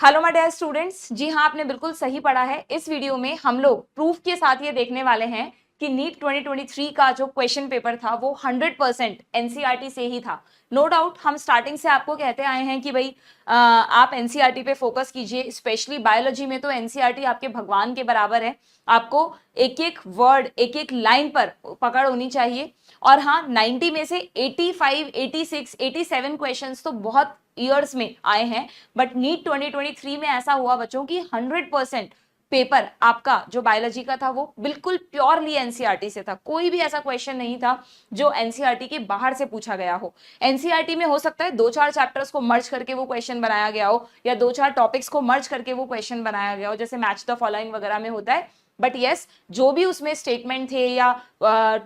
Hello my dear students, जी हाँ, आपने बिल्कुल सही पढ़ा है। इस वीडियो में हम लोग प्रूफ के साथ ये देखने वाले हैं कि नीट 2023 का जो क्वेश्चन पेपर था वो 100% एनसीईआरटी से ही था। नो डाउट हम स्टार्टिंग से आपको कहते आए हैं कि भाई आप एनसीईआरटी पे फोकस कीजिए। स्पेशली बायोलॉजी में तो एनसीईआरटी आपके भगवान के बराबर है। आपको एक एक वर्ड, एक एक लाइन पर पकड़ होनी चाहिए। और हाँ, 90 में से 85, 86, 87 क्वेश्चंस तो बहुत ईयर्स में आए हैं, बट नीट 2023 में ऐसा हुआ बच्चों की 100% पेपर आपका जो बायोलॉजी का था वो बिल्कुल प्योरली एनसीईआरटी से था। कोई भी ऐसा क्वेश्चन नहीं था जो एनसीईआरटी के बाहर से पूछा गया हो। एनसीईआरटी में हो सकता है 2-4 चैप्टर्स को मर्ज करके वो क्वेश्चन बनाया गया हो, या 2-4 टॉपिक्स को मर्ज करके वो क्वेश्चन बनाया गया हो, जैसे मैच द फॉलोइंग वगैरह में होता है। बट यस, जो भी उसमें स्टेटमेंट थे या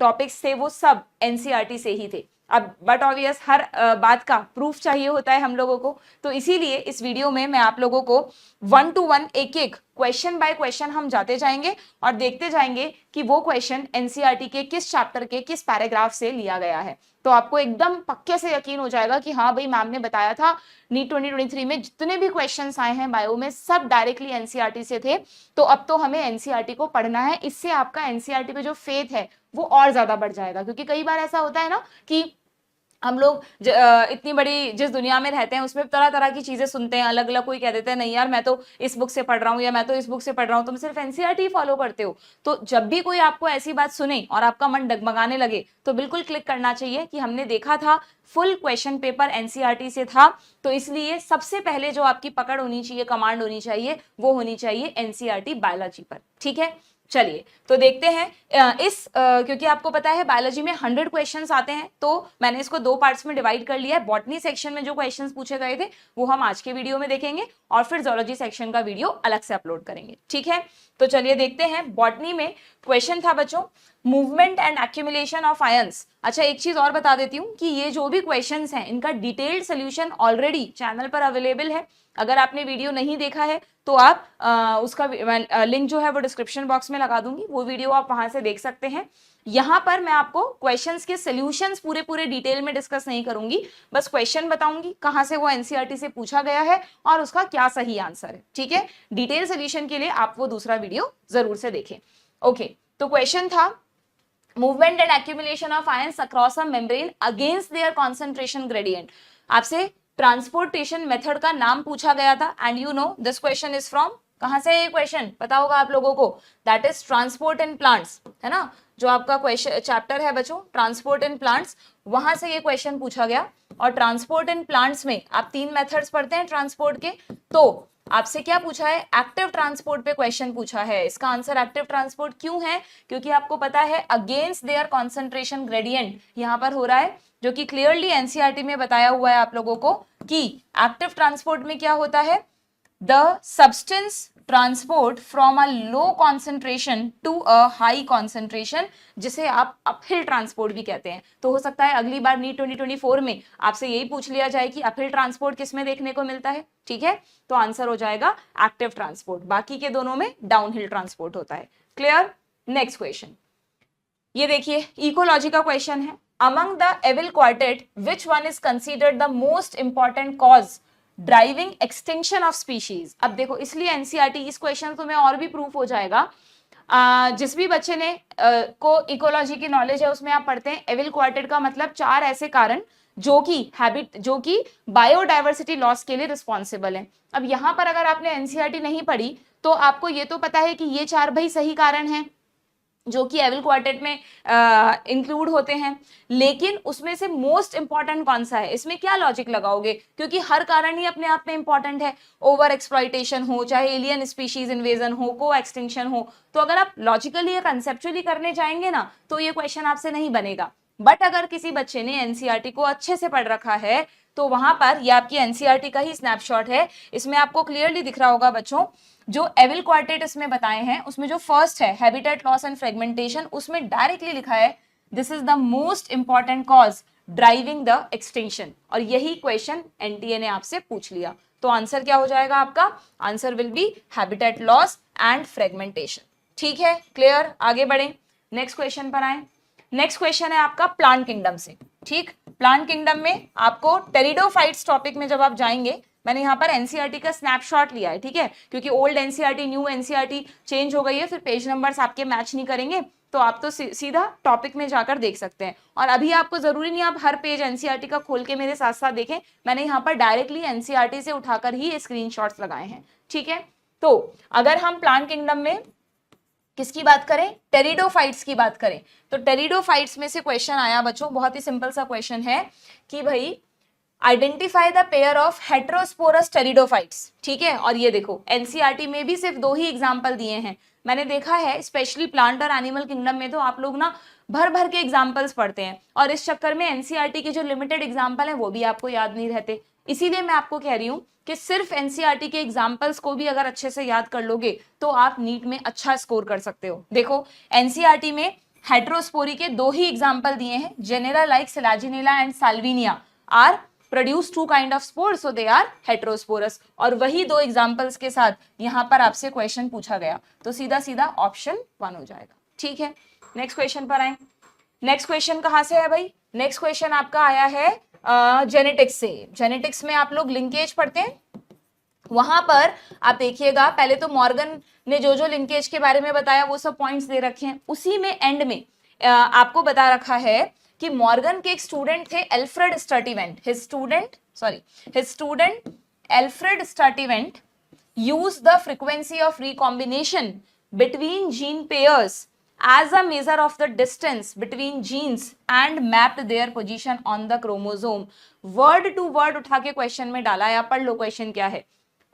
टॉपिक्स थे वो सब एनसीईआरटी से ही थे। अब बट ऑब्वियस हर बात का प्रूफ चाहिए होता है हम लोगों को, तो इसीलिए इस वीडियो में मैं आप लोगों को 1 to 1 एक एक क्वेश्चन बाय क्वेश्चन हम जाते जाएंगे और देखते जाएंगे कि वो क्वेश्चन एनसीईआरटी के किस चैप्टर के किस पैराग्राफ से लिया गया है। तो आपको एकदम पक्के से यकीन हो जाएगा कि हाँ भाई, मैम ने बताया था नीट 2023 में जितने भी क्वेश्चंस आए हैं बायो में सब डायरेक्टली एनसीईआरटी से थे। तो अब तो हमें एनसीईआरटी को पढ़ना है। इससे आपका एनसीईआरटी पे जो फेथ है वो और ज्यादा बढ़ जाएगा, क्योंकि कई बार ऐसा होता है ना कि हम लोग इतनी बड़ी जिस दुनिया में रहते हैं उसमें तरह तरह की चीजें सुनते हैं, अलग अलग। कोई कह देते हैं नहीं यार, मैं तो इस बुक से पढ़ रहा हूँ या मैं तो इस बुक से पढ़ रहा हूँ, तुम सिर्फ एनसीईआरटी फॉलो करते हो। तो जब भी कोई आपको ऐसी बात सुने और आपका मन डगमगाने लगे तो बिल्कुल क्लिक करना चाहिए कि हमने देखा था फुल क्वेश्चन पेपर एनसीईआरटी से था। तो इसलिए सबसे पहले जो आपकी पकड़ होनी चाहिए, कमांड होनी चाहिए, वो होनी चाहिए एनसीईआरटी बायोलॉजी पर। ठीक है, चलिए तो देखते हैं। क्योंकि आपको पता है बायोलॉजी में 100 क्वेश्चंस आते हैं, तो मैंने इसको 2 पार्ट्स में डिवाइड कर लिया है। बॉटनी सेक्शन में जो क्वेश्चंस पूछे गए थे वो हम आज के वीडियो में देखेंगे, और फिर जूलॉजी सेक्शन का वीडियो अलग से अपलोड करेंगे। ठीक है, तो चलिए देखते हैं। बॉटनी में क्वेश्चन था बच्चों, movement and accumulation of ions. अच्छा, एक चीज और बता देती हूँ कि ये जो भी क्वेश्चंस हैं इनका डिटेल्ड सोल्यूशन ऑलरेडी चैनल पर अवेलेबल है। अगर आपने वीडियो नहीं देखा है तो आप उसका लिंक जो है वो डिस्क्रिप्शन बॉक्स में लगा दूंगी, वो वीडियो आप वहां से देख सकते हैं। यहां पर मैं आपको क्वेश्चंस के सॉल्यूशंस पूरे डिटेल में डिस्कस नहीं करूंगी, बस क्वेश्चन बताऊंगी कहां से वो एनसीईआरटी से पूछा गया है और उसका क्या सही आंसर है। ठीक है, डिटेल सॉल्यूशन के लिए आप वो दूसरा वीडियो जरूर से देखें। ओके, तो क्वेश्चन था movement and accumulation of ions across a membrane against their concentration gradient. आपसे ट्रांसपोर्टेशन मेथड का नाम पूछा गया था, and you know this question is from, कहां से ये क्वेश्चन पता होगा आप लोगों को, that is transport in plants, है ना। जो आपका क्वेश्चन चैप्टर है बच्चों ट्रांसपोर्ट इन प्लांट्स, वहां से ये क्वेश्चन पूछा गया। और ट्रांसपोर्ट इन प्लांट्स में आप 3 मेथड्स पढ़ते हैं ट्रांसपोर्ट के, तो आपसे क्या पूछा है, एक्टिव ट्रांसपोर्ट पे क्वेश्चन पूछा है। इसका आंसर एक्टिव ट्रांसपोर्ट क्यों है, क्योंकि आपको पता है अगेंस्ट देयर कॉन्सेंट्रेशन ग्रेडियंट यहां पर हो रहा है, जो कि क्लियरली एनसीईआरटी में बताया हुआ है आप लोगों को कि एक्टिव ट्रांसपोर्ट में क्या होता है, the substance transport from a low concentration to a high concentration, जिसे आप अपहिल ट्रांसपोर्ट भी कहते हैं। तो हो सकता है अगली बार नीट 2024 में आपसे यही पूछ लिया जाए कि अपहिल ट्रांसपोर्ट किसमें देखने को मिलता है। ठीक है, तो आंसर हो जाएगा एक्टिव ट्रांसपोर्ट, बाकी के दोनों में डाउनहिल ट्रांसपोर्ट होता है। क्लियर। नेक्स्ट क्वेश्चन ये देखिए, इकोलॉजी का क्वेश्चन है। Among the evil quartet which one is considered the most important cause driving extinction of species. अब देखो, इसलिए एनसीईआरटी इस क्वेश्चन तो में और भी प्रूफ हो जाएगा। जिस भी बच्चे ने को इकोलॉजी की नॉलेज है उसमें आप पढ़ते हैं एविल क्वार्टेट का मतलब 4 ऐसे कारण जो कि बायोडायवर्सिटी लॉस के लिए रिस्पॉन्सिबल है। अब यहां पर अगर आपने एनसीईआरटी नहीं पढ़ी तो आपको ये तो पता है कि ये 4 भाई सही कारण हैं जो कि एविल क्वार्टेट में इंक्लूड होते हैं, लेकिन उसमें से मोस्ट इंपॉर्टेंट कौन सा है, इसमें क्या लॉजिक लगाओगे, क्योंकि हर कारण ही अपने आप में इंपॉर्टेंट है। ओवर एक्सप्लॉइटेशन हो, चाहे एलियन स्पीशीज इन्वेजन हो, को एक्सटिंक्शन हो, तो अगर आप लॉजिकली या कंसेप्चुअली करने जाएंगे ना तो ये क्वेश्चन आपसे नहीं बनेगा। बट अगर किसी बच्चे ने एनसीईआरटी को अच्छे से पढ़ रखा है तो वहां पर, ये आपकी एनसीईआरटी का ही स्नैपशॉट है, इसमें आपको क्लियरली दिख रहा होगा बच्चों, जो एविल क्वार्टेट इसमें बताए हैं उसमें जो फर्स्ट है हैबिटेट लॉस एंड फ्रेगमेंटेशन, उसमें डायरेक्टली लिखा है this is the most important cause driving the extinction, और यही क्वेश्चन एनटीए ने आपसे पूछ लिया। तो आंसर क्या हो जाएगा आपका, answer will be habitat loss and fragmentation. ठीक है, क्लियर। आगे बढ़े, नेक्स्ट क्वेश्चन पर आए। नेक्स्ट क्वेश्चन है आपका प्लांट किंगडम से। ठीक, प्लांट किंगडम में आपको टेरिडोफाइट्स टॉपिक में जब आप जाएंगे, मैंने यहाँ पर एनसीईआरटी का स्नैपशॉट लिया है, ठीक है, क्योंकि old NCERT new NCERT change हो गई है, फिर पेज नंबर्स आपके मैच नहीं करेंगे, तो आप तो सीधा टॉपिक में जाकर देख सकते हैं। और अभी आपको जरूरी नहीं आप हर पेज एनसीईआरटी का खोल के मेरे साथ साथ देखें, मैंने यहाँ पर डायरेक्टली एनसीईआरटी से उठाकर ही स्क्रीनशॉट्स लगाए हैं, ठीक है। तो अगर हम प्लांट किंगडम में किसकी बात करें, टेरिडोफाइट्स की बात करें, तो टेरिडोफाइट्स में से क्वेश्चन आया बच्चों, बहुत ही सिंपल सा क्वेश्चन है कि भाई identify the pair of heterosporous pteridophytes, ठीक है। और ये देखो एनसीईआरटी में भी सिर्फ 2 ही एग्जांपल दिए हैं। मैंने देखा है स्पेशली प्लांट और एनिमल किंगडम में तो आप लोग ना भर भर के एग्जांपल्स पढ़ते हैं, और इस चक्कर में एनसीईआरटी के जो लिमिटेड एग्जांपल हैं वो भी आपको याद नहीं रहते। इसीलिए मैं आपको कह रही हूँ कि सिर्फ एनसीईआरटी के एग्जांपल्स को भी अगर अच्छे से याद कर लोगे तो आप नीट में अच्छा स्कोर कर सकते हो। देखो एनसीईआरटी में हेटेरोस्पोरी के 2 ही एग्जांपल दिए हैं, genera like Selaginella and Salvinia are produce 2 kind of spores, so they are heterosporous। और वही 2 एग्जांपल्स के साथ यहाँ पर आपसे क्वेश्चन पूछा गया, तो सीधा सीधा ऑप्शन 1 हो जाएगा, ठीक है। नेक्स्ट क्वेश्चन पर आए। नेक्स्ट क्वेश्चन कहाँ से है भाई, नेक्स्ट क्वेश्चन आपका आया है जेनेटिक्स से। जेनेटिक्स में आप लोग लिंकेज पढ़ते हैं, वहां पर आप देखिएगा पहले तो मॉर्गन ने जो जो लिंकेज के बारे में बताया वो सब पॉइंट्स दे रखे हैं, उसी में एंड में आपको बता रखा है कि मॉर्गन के एक स्टूडेंट थे Alfred Sturtevant, his student Alfred Sturtevant used the frequency of recombination between gene pairs as a measure of the distance between genes and mapped their position on the chromosome। word to word उठा के question में डाला है, आप पढ़ लो question क्या है।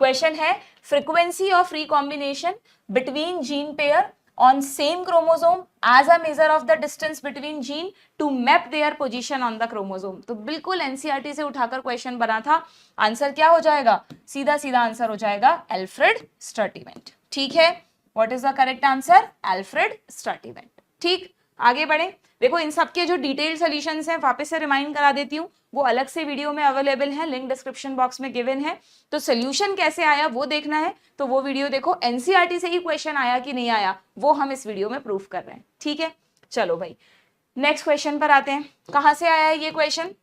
Question है frequency of recombination between gene pair on same chromosome as a measure of the distance between gene to map their position on the chromosome। तो बिल्कुल एनसीईआरटी से उठाकर क्वेश्चन बना था। आंसर क्या हो जाएगा, सीधा सीधा आंसर हो जाएगा एल्फ्रेड स्टर्टिवेंट, ठीक है। What is the correct answer? Alfred Sturtevant। ठीक, आगे बढ़े। देखो इन सबके जो डिटेल सॉल्यूशंस हैं वापस से रिमाइंड करा देती हूँ, वो अलग से वीडियो में अवेलेबल है, लिंक डिस्क्रिप्शन बॉक्स में गिवन है। तो सोल्यूशन कैसे आया वो देखना है तो वो वीडियो देखो। एनसीईआरटी से ही क्वेश्चन आया कि नहीं आया वो हम इस वीडियो में प्रूफ कर रहे हैं, ठीक है। चलो भाई नेक्स्ट क्वेश्चन पर आते हैं। कहाँ से आया है ये क्वेश्चन,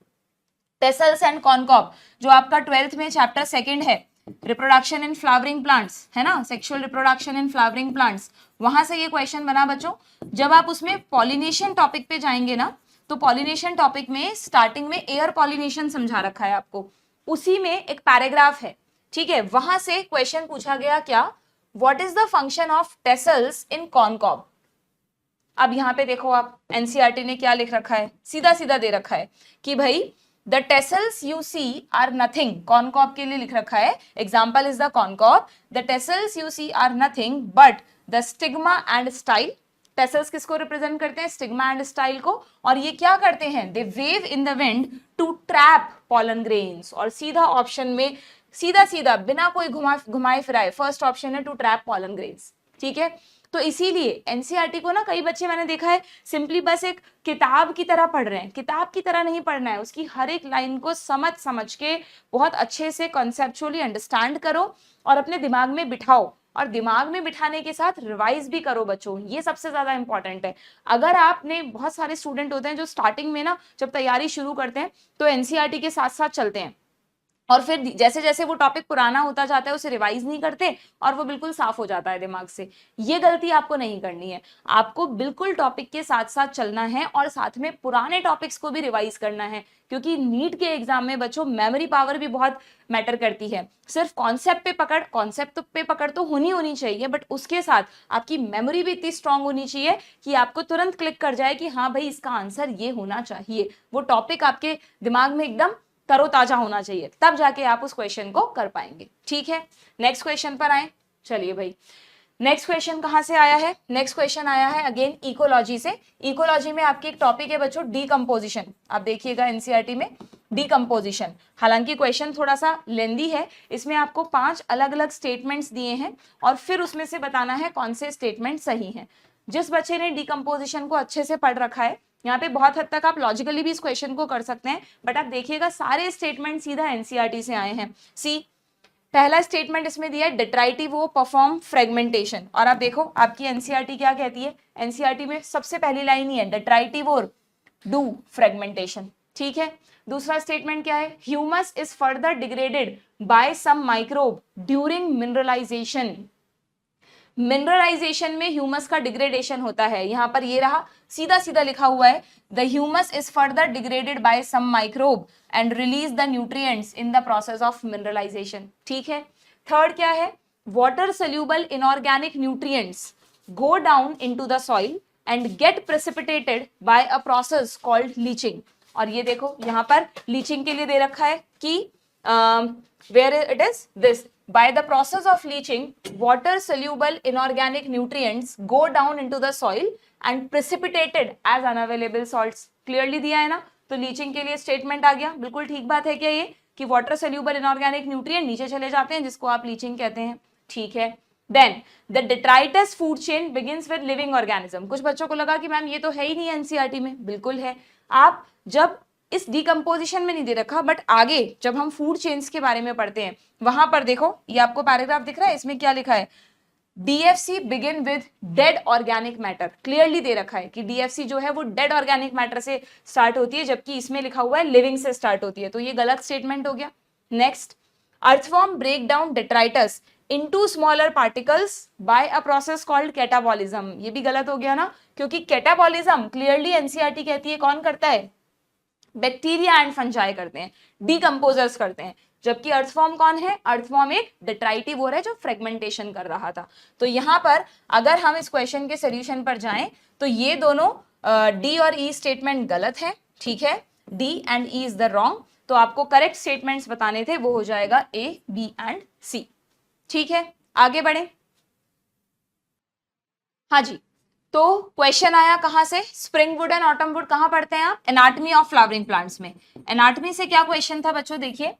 टेसल्स एंड कॉनकॉर्ड, जो आपका 12th में चैप्टर 2 है, रिप्रोडक्शन इन फ्लावरिंग प्लांट्स है ना, sexual reproduction in flowering plants, वहां से ये क्वेश्चन बना बच्चों। जब आप उसमें पॉलिनेशन टॉपिक पे जाएंगे ना, तो पॉलिनेशन टॉपिक में स्टार्टिंग में एयर पॉलिनेशन समझा रखा है आपको, उसी में एक पैराग्राफ है, ठीक है। वहां से क्वेश्चन पूछा गया क्या, what is the function of tassels in कॉनकॉर्ड। अब यहाँ पे देखो आप एनसीईआरटी ने क्या लिख रखा है, सीधा सीधा दे रखा है कि भाई The tassels you see are nothing, कॉनकॉर्ड के लिए लिख रखा है, example is the कॉनकॉर्ड, the tassels you see are nothing but the stigma and style। tassels किसको रिप्रेजेंट करते हैं, स्टिग्मा एंड स्टाइल को, और ये क्या करते हैं, they wave in the wind to trap pollen grains। और सीधा ऑप्शन में सीधा सीधा बिना कोई घुमाए फिराए फर्स्ट ऑप्शन है टू ट्रैप pollen grains, ठीक है। तो इसीलिए एनसीईआरटी को ना कई बच्चे मैंने देखा है सिंपली बस एक किताब की तरह पढ़ रहे हैं, किताब की तरह नहीं पढ़ना है, उसकी हर एक लाइन को समझ के बहुत अच्छे से कॉन्सेप्चुअली अंडरस्टैंड करो और अपने दिमाग में बिठाओ, और दिमाग में बिठाने के साथ रिवाइज भी करो बच्चों, ये सबसे ज्यादा इंपॉर्टेंट है। अगर आपने बहुत सारे स्टूडेंट होते हैं जो स्टार्टिंग में ना जब तैयारी शुरू करते हैं तो एनसीईआरटी के साथ साथ चलते हैं, और फिर जैसे जैसे वो टॉपिक पुराना होता जाता है उसे रिवाइज नहीं करते और वो बिल्कुल साफ हो जाता है दिमाग से। ये गलती आपको नहीं करनी है, आपको बिल्कुल टॉपिक के साथ साथ चलना है और साथ में पुराने टॉपिक्स को भी रिवाइज करना है, क्योंकि नीट के एग्जाम में बच्चों मेमोरी पावर भी बहुत मैटर करती है। सिर्फ कॉन्सेप्ट पे पकड़ तो होनी चाहिए, बट उसके साथ आपकी मेमोरी भी इतनी स्ट्रांग होनी चाहिए कि आपको तुरंत क्लिक कर जाए कि हाँ भाई इसका आंसर ये होना चाहिए, वो टॉपिक आपके दिमाग में एकदम तरोताजा होना चाहिए, तब जाके आप उस क्वेश्चन को कर पाएंगे, ठीक है। नेक्स्ट क्वेश्चन पर आए, चलिए भाई नेक्स्ट क्वेश्चन कहां से आया है, नेक्स्ट क्वेश्चन आया है अगेन इकोलॉजी से। इकोलॉजी में आपकी एक टॉपिक है बच्चों डीकंपोजिशन, आप देखिएगा एनसीईआरटी में डीकंपोजिशन, हालांकि क्वेश्चन थोड़ा सा लेंदी है, इसमें आपको 5 अलग अलग स्टेटमेंट्स दिए हैं और फिर उसमें से बताना है कौन से स्टेटमेंट सही हैं। जिस बच्चे ने डीकंपोजिशन को अच्छे से पढ़ रखा है, यहाँ पे बहुत हद तक आप लॉजिकली भी इस क्वेश्चन को कर सकते हैं, बट आप देखिएगा सारे स्टेटमेंट सीधा एनसीईआरटी से आए हैं। सी पहला स्टेटमेंट इसमें दिया है डिट्राइटिवो परफॉर्म फ्रेगमेंटेशन, और आप देखो आपकी एनसीईआरटी क्या कहती है, एनसीईआरटी में सबसे पहली लाइन ही है डिट्राइटिवो डू फ्रेगमेंटेशन, ठीक है। दूसरा स्टेटमेंट क्या है, humus is further degraded by some microbe during mineralisation. Mineralisation में ह्यूमस का डिग्रेडेशन होता है, यहां पर ये रहा सीधा सीधा लिखा हुआ है, the humus is further degraded by some microbe and release the nutrients in the process of mineralisation. ठीक है। थर्ड क्या है, water soluble inorganic nutrients go down into the soil and get precipitated by a process called leaching. और ये देखो यहां पर leaching के लिए दे रखा है कि where it is this, by the process of leaching water soluble inorganic nutrients go down into the soil and precipitated as unavailable salts। Clearly दिया है ना, तो लीचिंग के लिए स्टेटमेंट आ गया, बिल्कुल ठीक बात है क्या ये, कि वाटर सोल्यूबल इनऑर्गेनिक न्यूट्रिएंट नीचे चले जाते हैं जिसको आप लीचिंग कहते हैं। ठीक है। Then the detritus food chain begins with living organism. कुछ बच्चों को लगा कि मैम ये तो है ही नहीं एनसीईआरटी में, बिल्कुल है। आप जब इस डिकम्पोजिशन में नहीं दे रखा, बट आगे जब हम फूड चेन्स के बारे में पढ़ते हैं वहां पर देखो, ये आपको पैराग्राफ दिख रहा है, इसमें क्या लिखा है, DFC begin with dead organic matter. Clearly दे रखा है कि डीएफसी जो है वो डेड ऑर्गेनिक मैटर से स्टार्ट होती है, जबकि इसमें लिखा हुआ है लिविंग से स्टार्ट होती है, तो ये गलत स्टेटमेंट हो गया। Next, earthworm break down detritus into smaller particles by a process called catabolism. ये भी गलत हो गया ना, क्योंकि कैटाबॉलिज्म क्लियरली एनसीईआरटी कहती है कौन करता है, बैक्टीरिया एंड फंजाई करते हैं, डीकंपोजर्स करते हैं, जबकि अर्थफॉर्म कौन है, अर्थफॉर्म एक डेट्राइटिवोर है जो फ्रेगमेंटेशन कर रहा था। तो यहां पर अगर हम इस क्वेश्चन के सोल्यूशन पर जाएं तो ये दोनों डी और ई स्टेटमेंट गलत है। ठीक है, D and E is the wrong, तो आपको करेक्ट स्टेटमेंट्स बताने थे, वो हो जाएगा ए, बी एंड सी। ठीक है, आगे बढ़े। हाँ जी, तो क्वेश्चन आया कहां से, spring would and autumn would कहां पढ़ते हैं आप, एनाटॉमी ऑफ फ्लावरिंग प्लांट्स में। एनाटॉमी से क्या क्वेश्चन था बच्चों, देखिए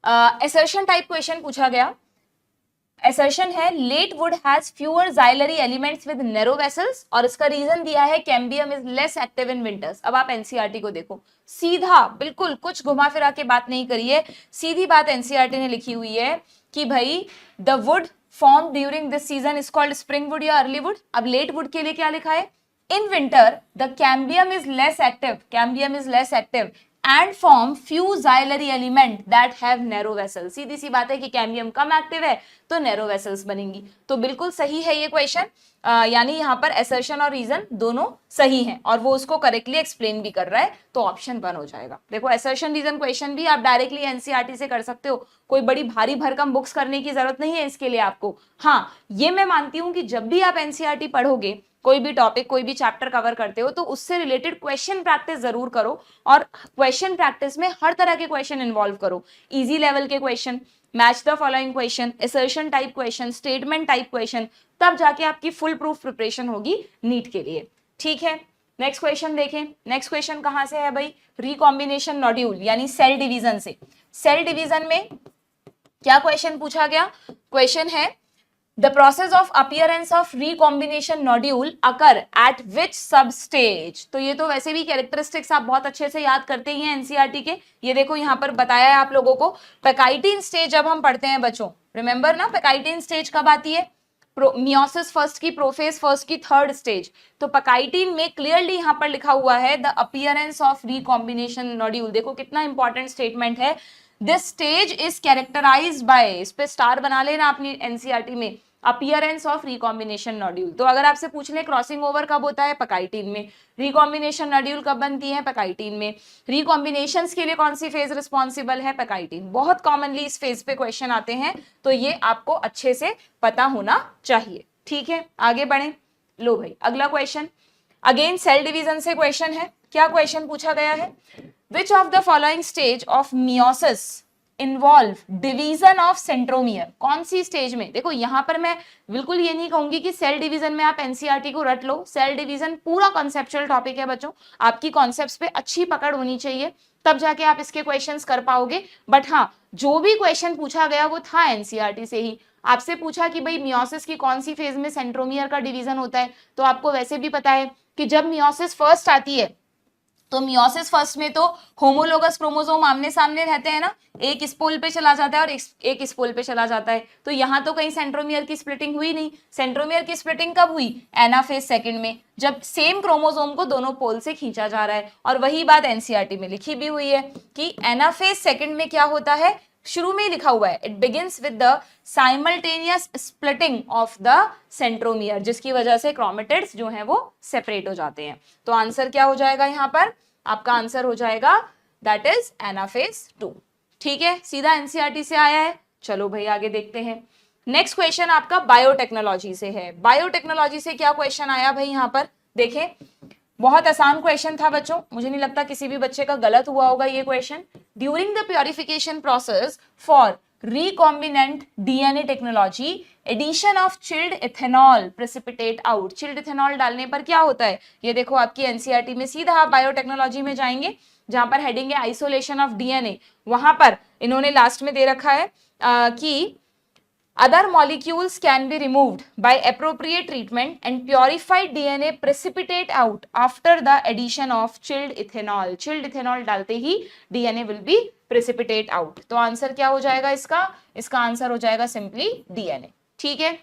असर्शन टाइप क्वेश्चन पूछा गया। असर्शन है late wood has fewer xylary elements with narrow vessels, और इसका रीजन दिया है cambium is less active in winters. अब आप एनसीईआरटी को देखो, सीधा बिल्कुल कुछ घुमा फिरा के बात नहीं करिए, सीधी बात एनसीईआरटी ने लिखी हुई है कि भाई the wood formed during this season is called spring wood या early wood। अब late wood के लिए क्या लिखा है, in winter the cambium is less active and form few xylary element that have narrow vessels। सीधी सी बात है कि कैम्बियम कम एक्टिव है तो नैरो वेसल्स बनेंगी, तो बिल्कुल सही है ये क्वेश्चन, यानी यहाँ पर असर्शन और रीजन दोनों सही हैं और वो उसको करेक्टली एक्सप्लेन भी कर रहा है, तो ऑप्शन 1 हो जाएगा। देखो असर्शन रीजन क्वेश्चन भी आप डायरेक्टली एनसीईआरटी से कर सकते हो, कोई बड़ी भारी भरकम बुक्स करने की जरूरत नहीं है इसके लिए आपको। हाँ, ये मैं मानती हूँ कि जब भी आप एनसीईआरटी पढ़ोगे, कोई भी टॉपिक कोई भी चैप्टर कवर करते हो, तो उससे रिलेटेड क्वेश्चन प्रैक्टिस जरूर करो, और क्वेश्चन प्रैक्टिस में हर तरह के क्वेश्चन इन्वॉल्व करो, इजी लेवल के question, match the following question, assertion type question, statement type question, तब जाके आपकी फुल प्रूफ प्रिपरेशन होगी नीट के लिए। ठीक है, नेक्स्ट क्वेश्चन देखें। नेक्स्ट क्वेश्चन कहां से है भाई, रिकॉम्बिनेशन नॉड्यूल यानी सेल डिवीजन से। सेल डिवीजन में क्या क्वेश्चन पूछा गया, क्वेश्चन है The process of appearance of recombination nodule occur at which substage। तो ये तो वैसे भी कैरेक्टरिस्टिक्स आप बहुत अच्छे से याद करते ही हैं एनसीईआरटी के। ये देखो यहाँ पर बताया है आप लोगों को, पैकाइटिन स्टेज जब हम पढ़ते हैं बच्चों, रिमेंबर ना, पैकाइटिन स्टेज कब आती है, मियोसिस फर्स्ट की, प्रोफेज फर्स्ट की थर्ड स्टेज। तो पैकाइटिन में क्लियरली यहाँ पर लिखा हुआ है the appearance of recombination nodule. देखो कितना इंपॉर्टेंट स्टेटमेंट है, this stage is characterised by, इस पे स्टार बना लेना अपनी एनसीईआरटी में, अपीयरेंस ऑफ रिकॉम्बिनेशन नॉड्यूल। तो अगर आपसे पूछ ले क्रॉसिंग ओवर कब होता है, पैकाइटिन में, रिकॉम्बिनेशन नॉड्यूल कब बनती है, पैकाइटिन में, रिकॉम्बिनेशंस के लिए कौन सी फेज रिस्पॉन्सिबल है, पैकाइटिन। बहुत कॉमनली इस फेज पे क्वेश्चन आते हैं, तो ये आपको अच्छे से पता होना चाहिए। ठीक है, आगे बढ़े। लो भाई अगला क्वेश्चन, अगेन सेल डिवीजन से क्वेश्चन है। क्या क्वेश्चन पूछा गया है, which of the following stage of meiosis involve division of centromere. कौन सी स्टेज में, देखो यहां पर मैं बिल्कुल ये नहीं कहूंगी कि सेल डिवीजन में आप एनसीईआरटी को रट लो, सेल डिवीजन पूरा कॉन्सेप्चुअल टॉपिक है बच्चों, आपकी कॉन्सेप्ट्स पे अच्छी पकड़ होनी चाहिए, तब जाके आप इसके क्वेश्चंस कर पाओगे। बट हाँ, जो भी क्वेश्चन पूछा गया वो था एनसीईआरटी से ही। आपसे पूछा कि भाई मियोसिस की कौन सी फेज में सेंट्रोमियर का डिवीजन होता है, तो आपको वैसे भी पता है कि जब मियोसिस फर्स्ट आती है तो मियोसिस फर्स्ट में तो होमोलोगस क्रोमोसोम आमने सामने रहते हैं ना, एक इस पोल पे चला जाता है और एक इस पोल पे चला जाता है, तो यहाँ तो कहीं सेंट्रोमियर की स्प्लिटिंग हुई नहीं। सेंट्रोमियर की स्प्लिटिंग कब हुई? एनाफेज सेकंड में, जब सेम क्रोमोसोम को दोनों पोल से खींचा जा रहा है। और वही बात एनसीईआरटी में लिखी भी हुई है कि एनाफेज सेकंड में क्या होता है, शुरू में ही लिखा हुआ है, it begins with the simultaneous splitting of the centromere, जिसकी वजह से क्रोमेटिड्स जो हैं वो सेपरेट हो जाते हैं। तो आंसर क्या हो जाएगा यहाँ पर? आपका आंसर हो जाएगा दैट इज एनाफेज 2। ठीक है, सीधा एनसीईआरटी से आया है। चलो भाई आगे देखते हैं। नेक्स्ट क्वेश्चन आपका बायोटेक्नोलॉजी से है। बायोटेक्नोलॉजी से क्या क्वेश्चन आया भाई यहाँ पर देखें, बहुत आसान क्वेश्चन था बच्चों, मुझे नहीं लगता किसी भी बच्चे का गलत हुआ होगा ये question. During the purification process for recombinant DNA technology, addition of chilled ethanol precipitate out. Chilled ethanol डालने पर क्या होता है, ये देखो आपकी एनसीईआरटी में, सीधा आप बायोटेक्नोलॉजी में जाएंगे जहां पर हेडिंग है आइसोलेशन ऑफ डीएनए, वहां पर इन्होंने लास्ट में दे रखा है कि other molecules can be removed by appropriate treatment and purified DNA precipitate out after the addition of chilled ethanol. chilled ethanol डालते ही DNA will be precipitate out। तो आंसर क्या हो जाएगा इसका? इसका आंसर हो जाएगा सिंपली DNA। ठीक है,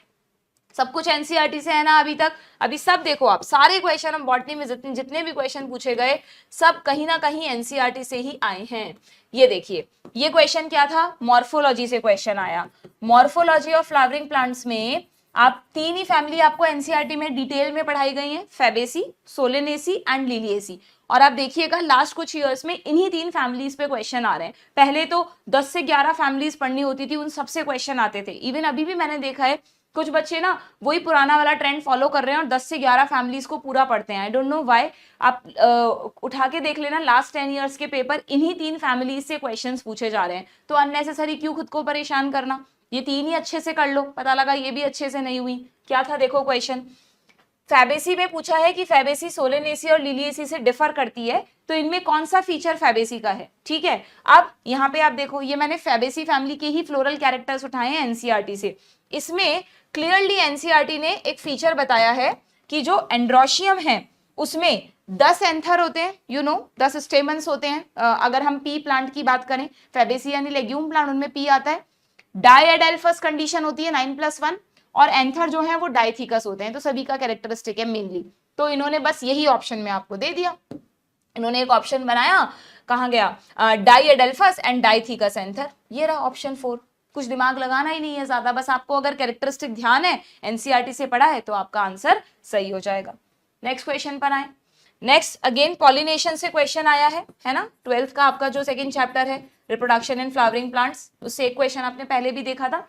सब कुछ एनसीईआरटी से है ना अभी तक। अभी सब देखो आप, सारे क्वेश्चन हम बॉटनी में जितने भी क्वेश्चन पूछे गए सब कहीं ना कहीं एनसीईआरटी से ही आए हैं। ये देखिए, ये क्वेश्चन क्या था, मॉर्फोलॉजी से क्वेश्चन आया। मॉर्फोलॉजी ऑफ फ्लावरिंग प्लांट्स में आप तीन ही फैमिली आपको एनसीईआरटी में डिटेल में पढ़ाई गई है, फेबेसी, सोलेनेसी एंड लिलिएसी। और आप देखिएगा लास्ट कुछ ईयर्स में इन्हीं तीन फैमिलीज पे क्वेश्चन आ रहे हैं। पहले तो 10 से 11 फैमिलीज पढ़नी होती थी, उन सबसे क्वेश्चन आते थे। इवन अभी भी मैंने देखा है कुछ बच्चे ना वही पुराना वाला ट्रेंड फॉलो कर रहे हैं और 10 से 11 फैमिलीज को पूरा पढ़ते हैं। I don't know why. आप उठा के देख लेना लास्ट 10 इयर्स के पेपर, इन्हीं तीन फैमिलीज से क्वेश्चंस पूछे जा रहे हैं। तो अननेसेसरी क्यों खुद को परेशान करना, ये तीन ही अच्छे से कर लो। पता लगा ये भी अच्छे से नहीं हुई। क्या था देखो क्वेश्चन, फैबेसी में पूछा है कि फैबेसी सोलेनेसी और लिलिएसी से डिफर करती है, तो इनमें कौन सा फीचर फैबेसी का है। ठीक है, अब यहाँ पे आप देखो, ये मैंने फैबेसी फैमिली के ही फ्लोरल कैरेक्टर्स उठाए हैं एनसीईआरटी से। इसमें क्लियरली एनसीईआरटी ने एक फीचर बताया है कि जो एंड्रोशियम है उसमें 10 एंथर होते हैं, 10 स्टेमन्स होते हैं। अगर हम पी प्लांट की बात करें, फैबेसी यानी लेग्यूम प्लांट, उनमें पी आता है। डायएडेल्फस कंडीशन होती है 9+1, और एंथर जो है वो डाइथिकस होते हैं। तो सभी का कैरेक्टरिस्टिक है मेनली। तो इन्होंने बस यही ऑप्शन में आपको दे दिया। इन्होंने एक ऑप्शन बनाया, कहाँ गया, डाइएडेल्फस एंड डाइथिकस एंथर, ये रहा ऑप्शन 4। कुछ दिमाग लगाना ही नहीं है ज्यादा, बस आपको अगर कैरेक्टरिस्टिक ध्यान है, एनसीईआरटी से पढ़ा है, तो आपका आंसर सही हो जाएगा। नेक्स्ट क्वेश्चन पर आए। नेक्स्ट अगेन पॉलिनेशन से क्वेश्चन आया है ना। 12th का आपका जो सेकंड चैप्टर है रिप्रोडक्शन इन फ्लावरिंग प्लांट्स, उससे एक क्वेश्चन आपने पहले भी देखा था।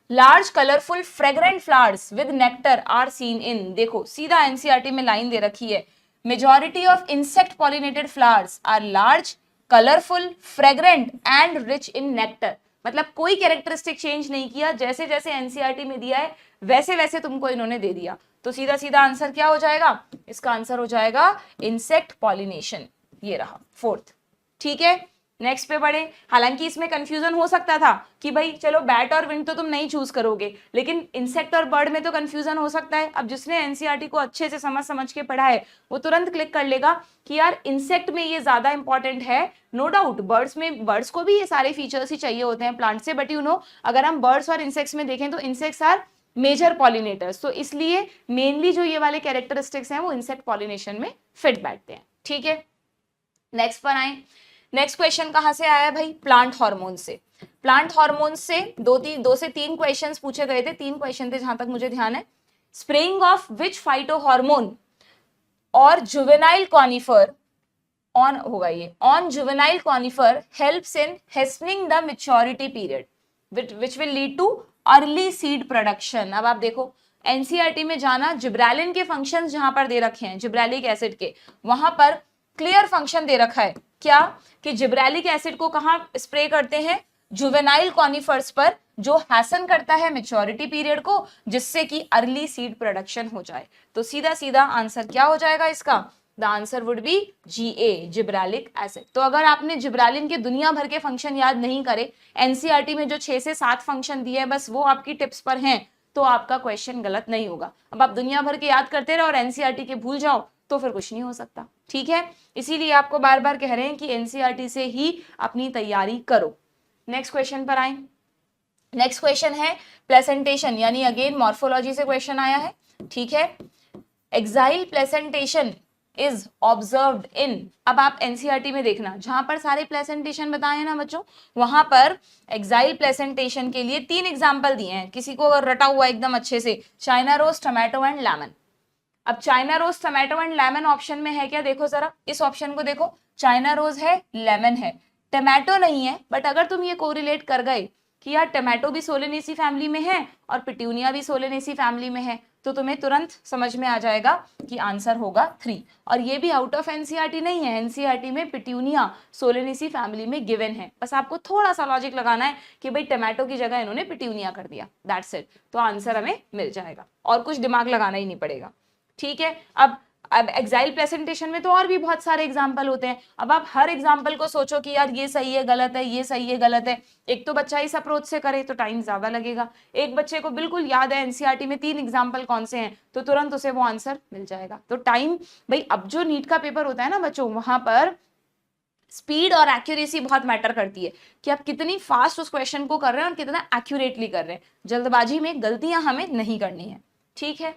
Large colourful fragrant flowers with nectar are seen in, देखो सीधा एनसीईआरटी में लाइन दे रखी है, majority of insect pollinated flowers are large colourful fragrant and rich in nectar. मतलब कोई कैरेक्टरिस्टिक चेंज नहीं किया, जैसे जैसे एनसीईआरटी में दिया है वैसे वैसे तुमको इन्होंने दे दिया। तो सीधा सीधा आंसर क्या हो जाएगा, इसका आंसर हो जाएगा इंसेक्ट पॉलिनेशन, ये रहा 4th। ठीक है, नेक्स्ट पे बढ़े। हालांकि इसमें कंफ्यूजन हो सकता था कि भाई चलो बैट और विंड तो तुम नहीं चूज करोगे, लेकिन इंसेक्ट और बर्ड में तो कंफ्यूजन हो सकता है। अब जिसने एनसीईआरटी को अच्छे से समझ के पढ़ा है वो तुरंत क्लिक कर लेगा कि यार इंसेक्ट में ये ज्यादा इंपॉर्टेंट है। नो डाउट बर्ड्स को भी ये सारे फीचर्स ही चाहिए होते हैं प्लांट से, बट अगर हम बर्ड्स और इंसेक्ट्स में देखें तो इंसेक्ट्स आर मेजर पॉलिनेटर्स, तो इसलिए मेनली जो ये वाले कैरेक्टरिस्टिक्स हैं वो इंसेक्ट पॉलिनेशन में फिट बैठते हैं। ठीक है, नेक्स्ट पर आए। नेक्स्ट क्वेश्चन कहां से आया है भाई, प्लांट हार्मोन से। प्लांट हार्मोन से दो से तीन क्वेश्चंस पूछे गए थे, 3 क्वेश्चन थे जहां तक मुझे ध्यान है। Spraying of which phytohormone और जुवेनाइल कॉनिफर ऑन होगा ये, on juvenile conifer helps in hastening the maturity period which will lead to early seed production. अब आप देखो एनसीईआरटी में जाना, जिब्रेलिन के फंक्शंस जहां पर दे रखे हैं, जिब्रेलिक एसिड के, वहां पर क्लियर फंक्शन दे रखा है क्या, कि जिब्रेलिक एसिड को कहां स्प्रे करते हैं, जुवेनाइल कॉनिफर्स पर, जो हैसन करता है मैच्योरिटी पीरियड को, जिससे कि अर्ली सीड प्रोडक्शन हो जाए। तो सीधा सीधा आंसर क्या हो जाएगा इसका, the answer would be GA, gibberellic acid. तो अगर आपने जिब्रेलिन के दुनिया भर के फंक्शन याद नहीं करे, एनसीईआरटी में जो 6 से 7 फंक्शन दिए हैं बस वो आपकी टिप्स पर हैं, तो आपका क्वेश्चन गलत नहीं होगा। अब आप दुनिया भर के याद करते रहो और एनसीईआरटी के भूल जाओ तो फिर कुछ नहीं हो सकता। ठीक है, इसीलिए आपको बार बार कह रहे हैं कि एनसीईआरटी से ही अपनी तैयारी करो। नेक्स्ट क्वेश्चन पर आए। नेक्स्ट क्वेश्चन है प्लेसेंटेशन, यानी अगेन मॉर्फोलॉजी से क्वेश्चन आया है। ठीक है, exile placentation is observed in, अब आप एनसीईआरटी में देखना जहां पर सारे प्लेसेंटेशन बताए हैं ना बच्चों, वहां पर एक्साइल प्लेसेंटेशन के लिए 3 एग्जाम्पल दिए हैं। किसी को अगर रटा हुआ एकदम अच्छे से, China rose, tomato and lemon. अब China rose, tomato and lemon option में है क्या, देखो जरा इस ऑप्शन को देखो, चाइना रोज है, लेमन है, टोमेटो नहीं है। बट अगर तुम ये कोरिलेट कर गए कि यार टोमेटो भी सोलेनेसी फैमिली में है और पिट्यूनिया भी सोलेनेसी फैमिली में है, तो तुम्हें तुरंत समझ में आ जाएगा कि आंसर होगा 3। और ये भी आउट ऑफ एनसीईआरटी नहीं है, एनसीईआरटी में पिट्यूनिया सोलेनेसी फैमिली में गिवन है। बस आपको थोड़ा सा लॉजिक लगाना है कि भाई टोमेटो की जगह इन्होंने पिट्यूनिया कर दिया, दैट्स इट, तो आंसर हमें मिल जाएगा, और कुछ दिमाग लगाना ही नहीं पड़ेगा। ठीक है, अब एक्साइल प्रेजेंटेशन में तो और भी बहुत सारे एग्जाम्पल होते हैं। अब आप हर एग्जाम्पल को सोचो कि यार ये सही है, गलत है, ये सही है, गलत है। एक तो बच्चा इस अप्रोच से करे तो टाइम ज्यादा लगेगा, एक बच्चे को बिल्कुल याद है एनसीईआरटी में 3 एग्जाम्पल कौन से हैं, तो तुरंत उसे वो आंसर मिल जाएगा। तो टाइम भाई, अब जो नीट का पेपर होता है ना बच्चों, वहां पर स्पीड और एक्यूरेसी बहुत मैटर करती है कि आप कितनी फास्ट उस क्वेश्चन को कर रहे हैं और कितना एक्यूरेटली कर रहे हैं। जल्दबाजी में गलतियां हमें नहीं करनी है। ठीक है,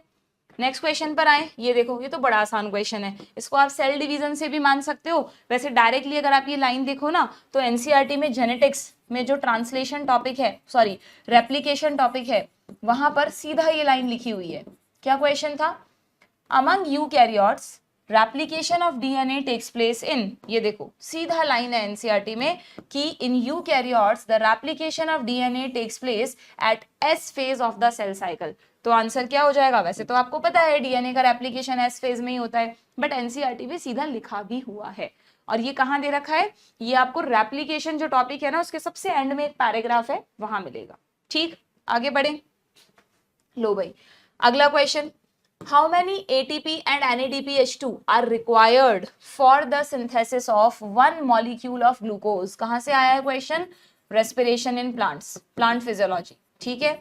नेक्स्ट क्वेश्चन पर आए। ये देखो, ये तो बड़ा आसान क्वेश्चन है, इसको आप सेल डिवीजन से भी मान सकते हो। वैसे डायरेक्टली अगर आप ये लाइन देखो ना, तो एनसीईआरटी में जेनेटिक्स में जो ट्रांसलेशन टॉपिक है, सॉरी रेप्लिकेशन टॉपिक है, वहां पर सीधा ये लाइन लिखी हुई है। क्या क्वेश्चन था, among eukaryotes replication of DNA takes place in, ये देखो सीधा लाइन है एनसीईआरटी में कि in eukaryotes the replication of DNA takes place at S phase of the cell cycle. तो आंसर क्या हो जाएगा, वैसे तो आपको पता है डीएनए का रेप्लिकेशन एस फेज में ही होता है, बट एनसीईआरटी में सीधा लिखा भी हुआ है। और ये कहां दे रखा है, ये आपको रेप्लिकेशन जो टॉपिक है ना, उसके सबसे एंड में एक पैराग्राफ है, वहां मिलेगा। ठीक, आगे बढ़े। लो भाई, अगला question, how many ATP and NADPH2 are required for the synthesis of one molecule of glucose? कहां से आया है question, respiration in plants, plant physiology. ठीक है,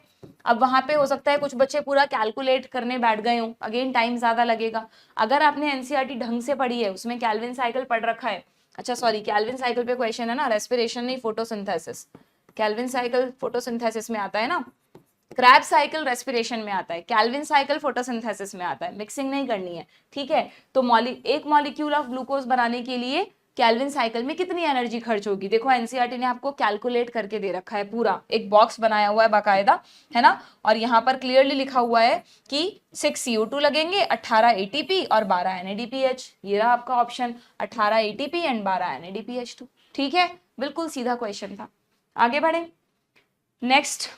अब वहां पे हो सकता है कुछ बच्चे पूरा कैलकुलेट करने बैठ गए हों, अगेन टाइम ज्यादा लगेगा। अगर आपने एनसीईआरटी ढंग से पढ़ी है, उसमें कैल्विन साइकिल पढ़ रखा है, अच्छा सॉरी कैल्विन साइकिल पे क्वेश्चन है ना, रेस्पिरेशन नहीं फोटोसिंथेसिस, कैल्विन साइकिल फोटोसिंथेसिस में आता है ना, क्रैब साइकिल रेस्पिरेशन में आता है, कैल्विन साइकिल फोटोसिंथेसिस में आता है, मिक्सिंग नहीं करनी है। ठीक है, तो एक मॉलिक्यूल ऑफ ग्लूकोज बनाने के लिए कैल्विन साइकिल में कितनी एनर्जी खर्च होगी, देखो एनसीईआरटी ने आपको कैलकुलेट करके दे रखा है, पूरा एक बॉक्स बनाया हुआ है बाकायदा, है ना। और यहाँ पर क्लियरली लिखा हुआ है कि 6 CO2 लगेंगे, 18 ATP और 12 NADPH। ये रहा आपका ऑप्शन, 18 ATP एंड 12 NADPH2। ठीक है, बिल्कुल सीधा क्वेश्चन था। आगे बढ़े। नेक्स्ट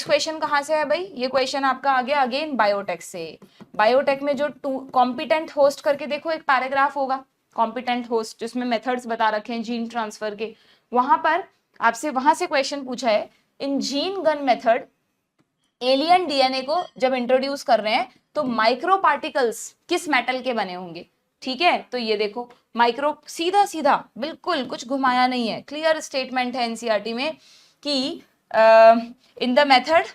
क्वेश्चन कहां से है भाई, ये क्वेश्चन आपका आ गया अगेन बायोटेक से। बायोटेक में जो कॉम्पिटेंट होस्ट करके देखो एक पैराग्राफ होगा, कॉम्पिटेंट होस्ट, जिसमें मेथड्स बता रखे हैं जीन ट्रांसफर के। वहां पर आपसे वहां से क्वेश्चन पूछा है, in gene gun method alien DNA को जब इंट्रोड्यूस कर रहे हैं तो माइक्रो पार्टिकल्स किस मेटल के बने होंगे। ठीक है, तो ये देखो माइक्रो, सीधा सीधा बिल्कुल कुछ घुमाया नहीं है, क्लियर स्टेटमेंट है एनसीईआरटी में कि इन द मेथड,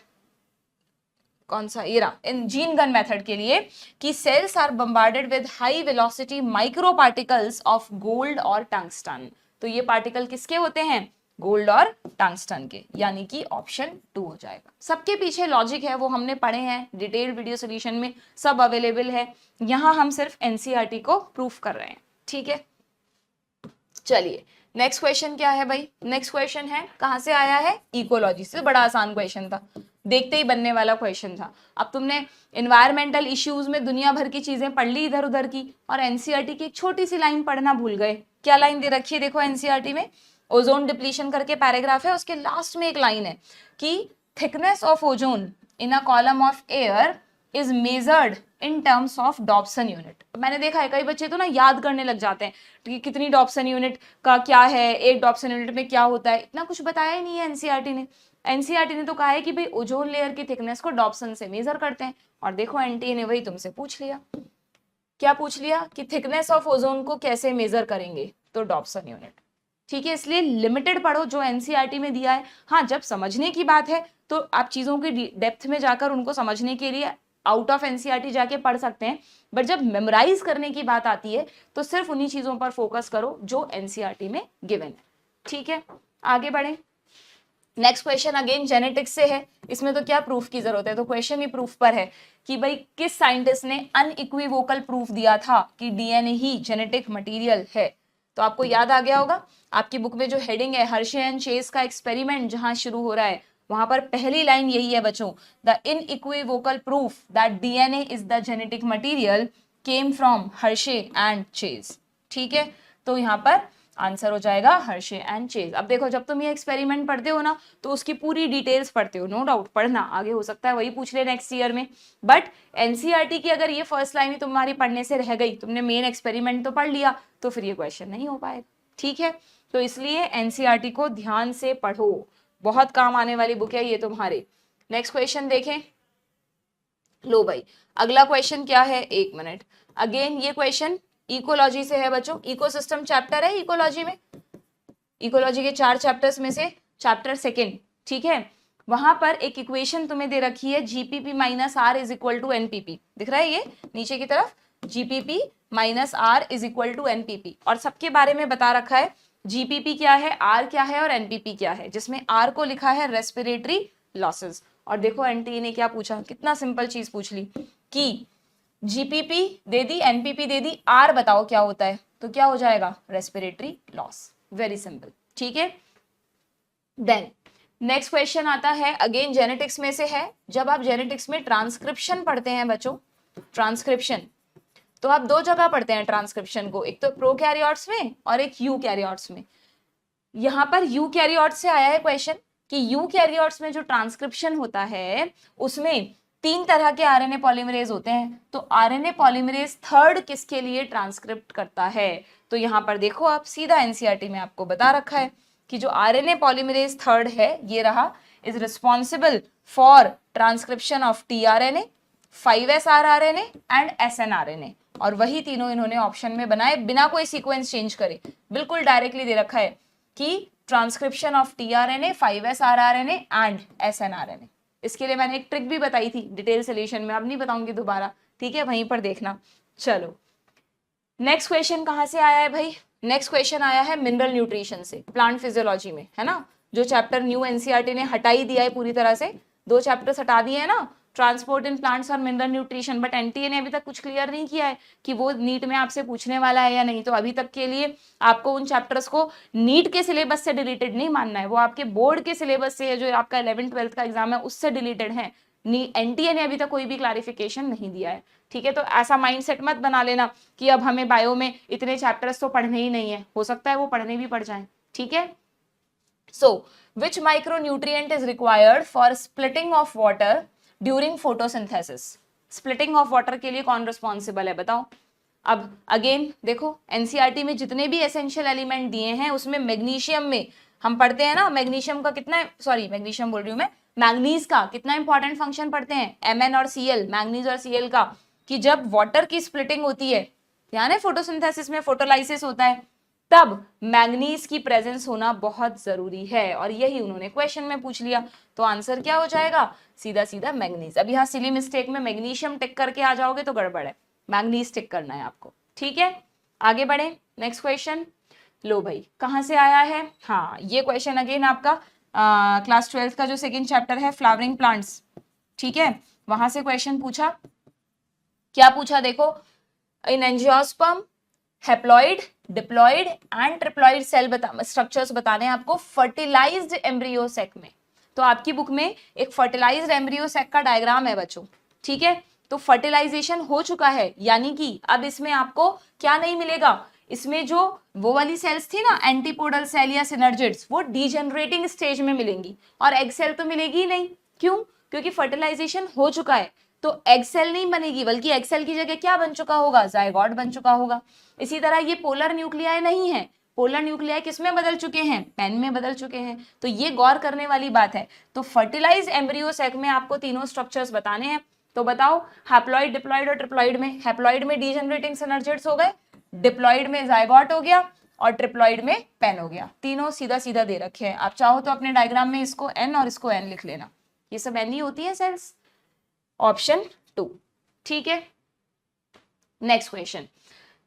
कौन सा ये रहा, इन जीन गन मेथड के लिए कि cells are bombarded with high velocity micro particles of gold और टंगस्टन। तो ये पार्टिकल किसके होते हैं, गोल्ड और टंगस्टन के, यानी कि ऑप्शन 2 हो जाएगा। सबके पीछे लॉजिक है, वो हमने पढ़े हैं, डिटेल्ड वीडियो सोल्यूशन में सब अवेलेबल है, यहां हम सिर्फ एनसीईआरटी को प्रूफ कर रहे हैं। ठीक है, चलिए नेक्स्ट क्वेश्चन क्या है भाई, नेक्स्ट क्वेश्चन है कहां से आया है, इकोलॉजी से। बड़ा आसान क्वेश्चन था, देखते ही बनने वाला क्वेश्चन था। अब तुमने एनवायरमेंटल इश्यूज में दुनिया भर की चीजें पढ़ ली इधर उधर की, और एनसीईआरटी की एक छोटी सी लाइन पढ़ना भूल गए। क्या लाइन दे रखी है देखो एनसीईआरटी में, ओजोन डिप्लीशन करके पैराग्राफ है, उसके लास्ट में एक लाइन है कि thickness of ozone in a column of air is measured in terms of Dobson unit. मैंने देखा है कई बच्चे तो ना याद करने लग जाते हैं कि कितनी डॉप्सन यूनिट का क्या है, एक डॉप्सन यूनिट में क्या होता है, इतना कुछ बताया ही नहीं है एनसीईआरटी ने। एनसीईआरटी ने तो कहा है कि भाई ओजोन लेयर की थिकनेस को डॉप्सन से मेजर करते हैं, और देखो एनटीए ने वही तुमसे पूछ लिया, क्या पूछ लिया कि थिकनेस ऑफ ओजोन को कैसे मेजर करेंगे, तो डॉप्सन यूनिट। ठीक है, इसलिए लिमिटेड पढ़ो जो एनसीईआरटी में दिया है। हाँ, जब समझने की बात है तो आप चीजों की डेप्थ में जाकर उनको समझने के लिए आउट ऑफ एनसीईआरटी जाके पढ़ सकते हैं, बट जब मेमोराइज करने की बात आती है तो सिर्फ उन्हीं चीजों पर फोकस करो जो एनसीईआरटी में गिवन है। ठीक है, आगे बढ़े। नेक्स्ट क्वेश्चन अगेन जेनेटिक्स से है, इसमें तो क्या प्रूफ की जरूरत है, तो क्वेश्चन ही प्रूफ पर है कि भाई किस साइंटिस्ट ने अनइक्विवोकल प्रूफ दिया था कि डीएनए ही जेनेटिक मटेरियल है। तो आपको याद आ गया होगा, आपकी बुक में जो हेडिंग है हर्शे एंड चेस का एक्सपेरिमेंट जहां शुरू हो रहा है, वहां पर पहली लाइन यही है बच्चों, the unequivocal proof that DNA is the genetic material came from Hershey and Chase. ठीक है, तो यहाँ पर आंसर हो जाएगा हर्शे एंड चेज। अब देखो, जब तुम ये एक्सपेरिमेंट पढ़ते हो ना तो उसकी पूरी डिटेल्स पढ़ते हो, नो डाउट पढ़ना, आगे हो सकता है वही पूछ ले नेक्स्ट ईयर में, बट एनसीईआरटी की अगर ये फर्स्ट लाइन ही तुम्हारी पढ़ने से रह गई, तुमने मेन एक्सपेरिमेंट तो पढ़ लिया, तो फिर ये क्वेश्चन नहीं हो पाएगा। ठीक है, तो इसलिए एनसीईआरटी को ध्यान से पढ़ो, बहुत काम आने वाली बुक है ये तुम्हारे। नेक्स्ट क्वेश्चन देखें, लो भाई अगला क्वेश्चन क्या है, एक मिनट, अगेन ये क्वेश्चन इकोलॉजी से है बच्चों, इकोसिस्टम चैप्टर है इकोलॉजी में, इकोलॉजी के 4 चैप्टर्स में से चैप्टर सेकेंड। ठीक है, वहां पर एक इक्वेशन तुम्हें दे रखी है, GPP minus R is equal to NPP, दिख रहा है ये नीचे की तरफ, GPP minus R is equal to NPP, और सबके बारे में बता रखा है जीपीपी क्या है, आर क्या है और एनपीपी क्या है, जिसमें आर को लिखा है रेस्पिरेटरी लॉसेस। और देखो एनटी ने क्या पूछा, कितना सिंपल चीज पूछ ली कि जीपीपी दे दी, एनपीपी दे दी, आर बताओ क्या होता है, तो क्या हो जाएगा रेस्पिरेटरी लॉस, वेरी सिंपल। ठीक है, देन नेक्स्ट क्वेश्चन आता है, अगेन जेनेटिक्स में से है, जब आप जेनेटिक्स में ट्रांसक्रिप्शन पढ़ते हैं बच्चों, ट्रांसक्रिप्शन तो आप 2 जगह पढ़ते हैं ट्रांसक्रिप्शन को, एक तो प्रोकैरियोट्स में और एक यूकैरियोट्स में। यहाँ पर यूकैरियोट्स से आया है क्वेश्चन कि यूकैरियोट्स में जो ट्रांसक्रिप्शन होता है उसमें 3 तरह के आरएनए पॉलीमरेज होते हैं, तो आरएनए पॉलीमरेज थर्ड किसके लिए ट्रांसक्रिप्ट करता है, तो यहाँ पर देखो आप सीधा एनसीईआरटी में आपको बता रखा है कि जो आरएनए पॉलीमरेज थर्ड है ये रहा, is responsible for transcription of tRNA, 5s rRNA and snRNA, और वही तीनों इन्होंने ऑप्शन में बनाए बिना कोई सीक्वेंस चेंज करे, बिल्कुल डायरेक्टली दे रखा है कि transcription of tRNA, 5s rRNA and snRNA. इसके लिए मैंने एक ट्रिक भी बताई थी डिटेल सोल्यूशन में, अब नहीं बताऊंगी दोबारा, ठीक है, वहीं पर देखना। चलो नेक्स्ट क्वेश्चन कहां से आया है भाई, नेक्स्ट क्वेश्चन आया है मिनरल न्यूट्रिशन से, प्लांट फिजियोलॉजी में है ना, जो चैप्टर न्यू एनसीईआरटी ने हटा ही दिया है पूरी तरह से, 2 चैप्टर्स हटा दिए है ना, ट्रांसपोर्ट इन प्लांट्स और मिनरल न्यूट्रिशन, बट एनटीए ने अभी तक कुछ क्लियर नहीं किया है कि वो नीट में आपसे पूछने वाला है या नहीं, तो अभी तक के लिए आपको उन चैप्टर्स को नीट के सिलेबस से डिलीटेड नहीं मानना है, वो आपके बोर्ड के सिलेबस से, जो आपका 11th-12th का एग्जाम है उससे डिलीटेड है, एनटीए ने अभी तक कोई भी क्लैरिफिकेशन नहीं दिया है। ठीक है, तो ऐसा माइंडसेट मत बना लेना कि अब हमें बायो में इतने चैप्टर्स तो पढ़ने ही नहीं है, हो सकता है वो पढ़ने भी पड़ जाएं। ठीक है, so which micronutrient is required for splitting of water during photosynthesis, splitting of water के लिए कौन रिस्पॉन्सिबल है बताओ। अब अगेन देखो एनसीईआरटी में जितने भी एसेंशियल एलिमेंट दिए हैं उसमें मैग्नीशियम में हम पढ़ते हैं ना, मैग्नीशियम का कितना, सॉरी मैग्नीशियम बोल रही हूं मैं, मैग्नीज का कितना इंपॉर्टेंट फंक्शन पढ़ते हैं, एमएन और सीएल, मैग्नीज और सीएल का, कि जब वाटर की स्प्लिटिंग होती है, ध्यान है फोटोसिंथेसिस में फोटोलाइसिस होता है, तब मैग्नीज की प्रेजेंस होना बहुत जरूरी है, और यही उन्होंने क्वेश्चन में पूछ लिया, तो आंसर क्या हो जाएगा, सीधा सीधा मैग्नीज। अब यहाँ सिली मिस्टेक में मैग्नीशियम टिक करके आ जाओगे तो गड़बड़ है, मैग्नीज टिक करना है आपको। ठीक है, आगे बढ़े, नेक्स्ट क्वेश्चन, लो भाई कहां से आया है, हाँ ये क्वेश्चन अगेन आपका क्लास 12th का जो सेकेंड चैप्टर है फ्लावरिंग प्लांट्स, ठीक है, वहां से क्वेश्चन पूछा, क्या पूछा देखो, in angiosperm haploid, diploid and triploid cell structures बताने हैं आपको फर्टिलाइज्ड एम्ब्रियो सेक में, तो आपकी बुक में एक फर्टिलाइज्ड एम्ब्रियो सेक का डायग्राम है बच्चों। ठीक है, तो फर्टिलाइजेशन हो चुका है, यानी कि अब इसमें आपको क्या नहीं मिलेगा, इसमें जो वो वाली सेल्स थी ना एंटीपोडल सेल या सिनर्जिड्स, वो डीजेनरेटिंग स्टेज में मिलेंगी, और एग सेल तो मिलेगी ही नहीं, क्यों, क्योंकि फर्टिलाइजेशन हो चुका है, तो एग सेल नहीं बनेगी, बल्कि एग सेल की जगह क्या बन चुका होगा, जायगोट बन चुका होगा। इसी तरह ये पोलर न्यूक्लियाई नहीं है, पोलर न्यूक्लियाई किसमें बदल चुके हैं, पेन में बदल चुके हैं, तो ये गौर करने वाली बात है। तो फर्टिलाइज एम्ब्रियो सेक में आपको तीनों स्ट्रक्चर्स बताने हैं, तो बताओ हैप्लॉइड, डिप्लॉइड और ट्रिप्लॉइड में, हैप्लॉइड में डीजेनरेटिंग सिनर्जिड्स हो गए, डिप्लॉइड में जायगोट हो गया, और ट्रिप्लॉइड में पेन हो गया, तीनों सीधा सीधा दे रखे हैं। आप चाहो तो अपने डायग्राम में इसको एन और इसको एन लिख लेना, ये सब एन ही होती है सेल्स। ऑप्शन 2। ठीक है, next question,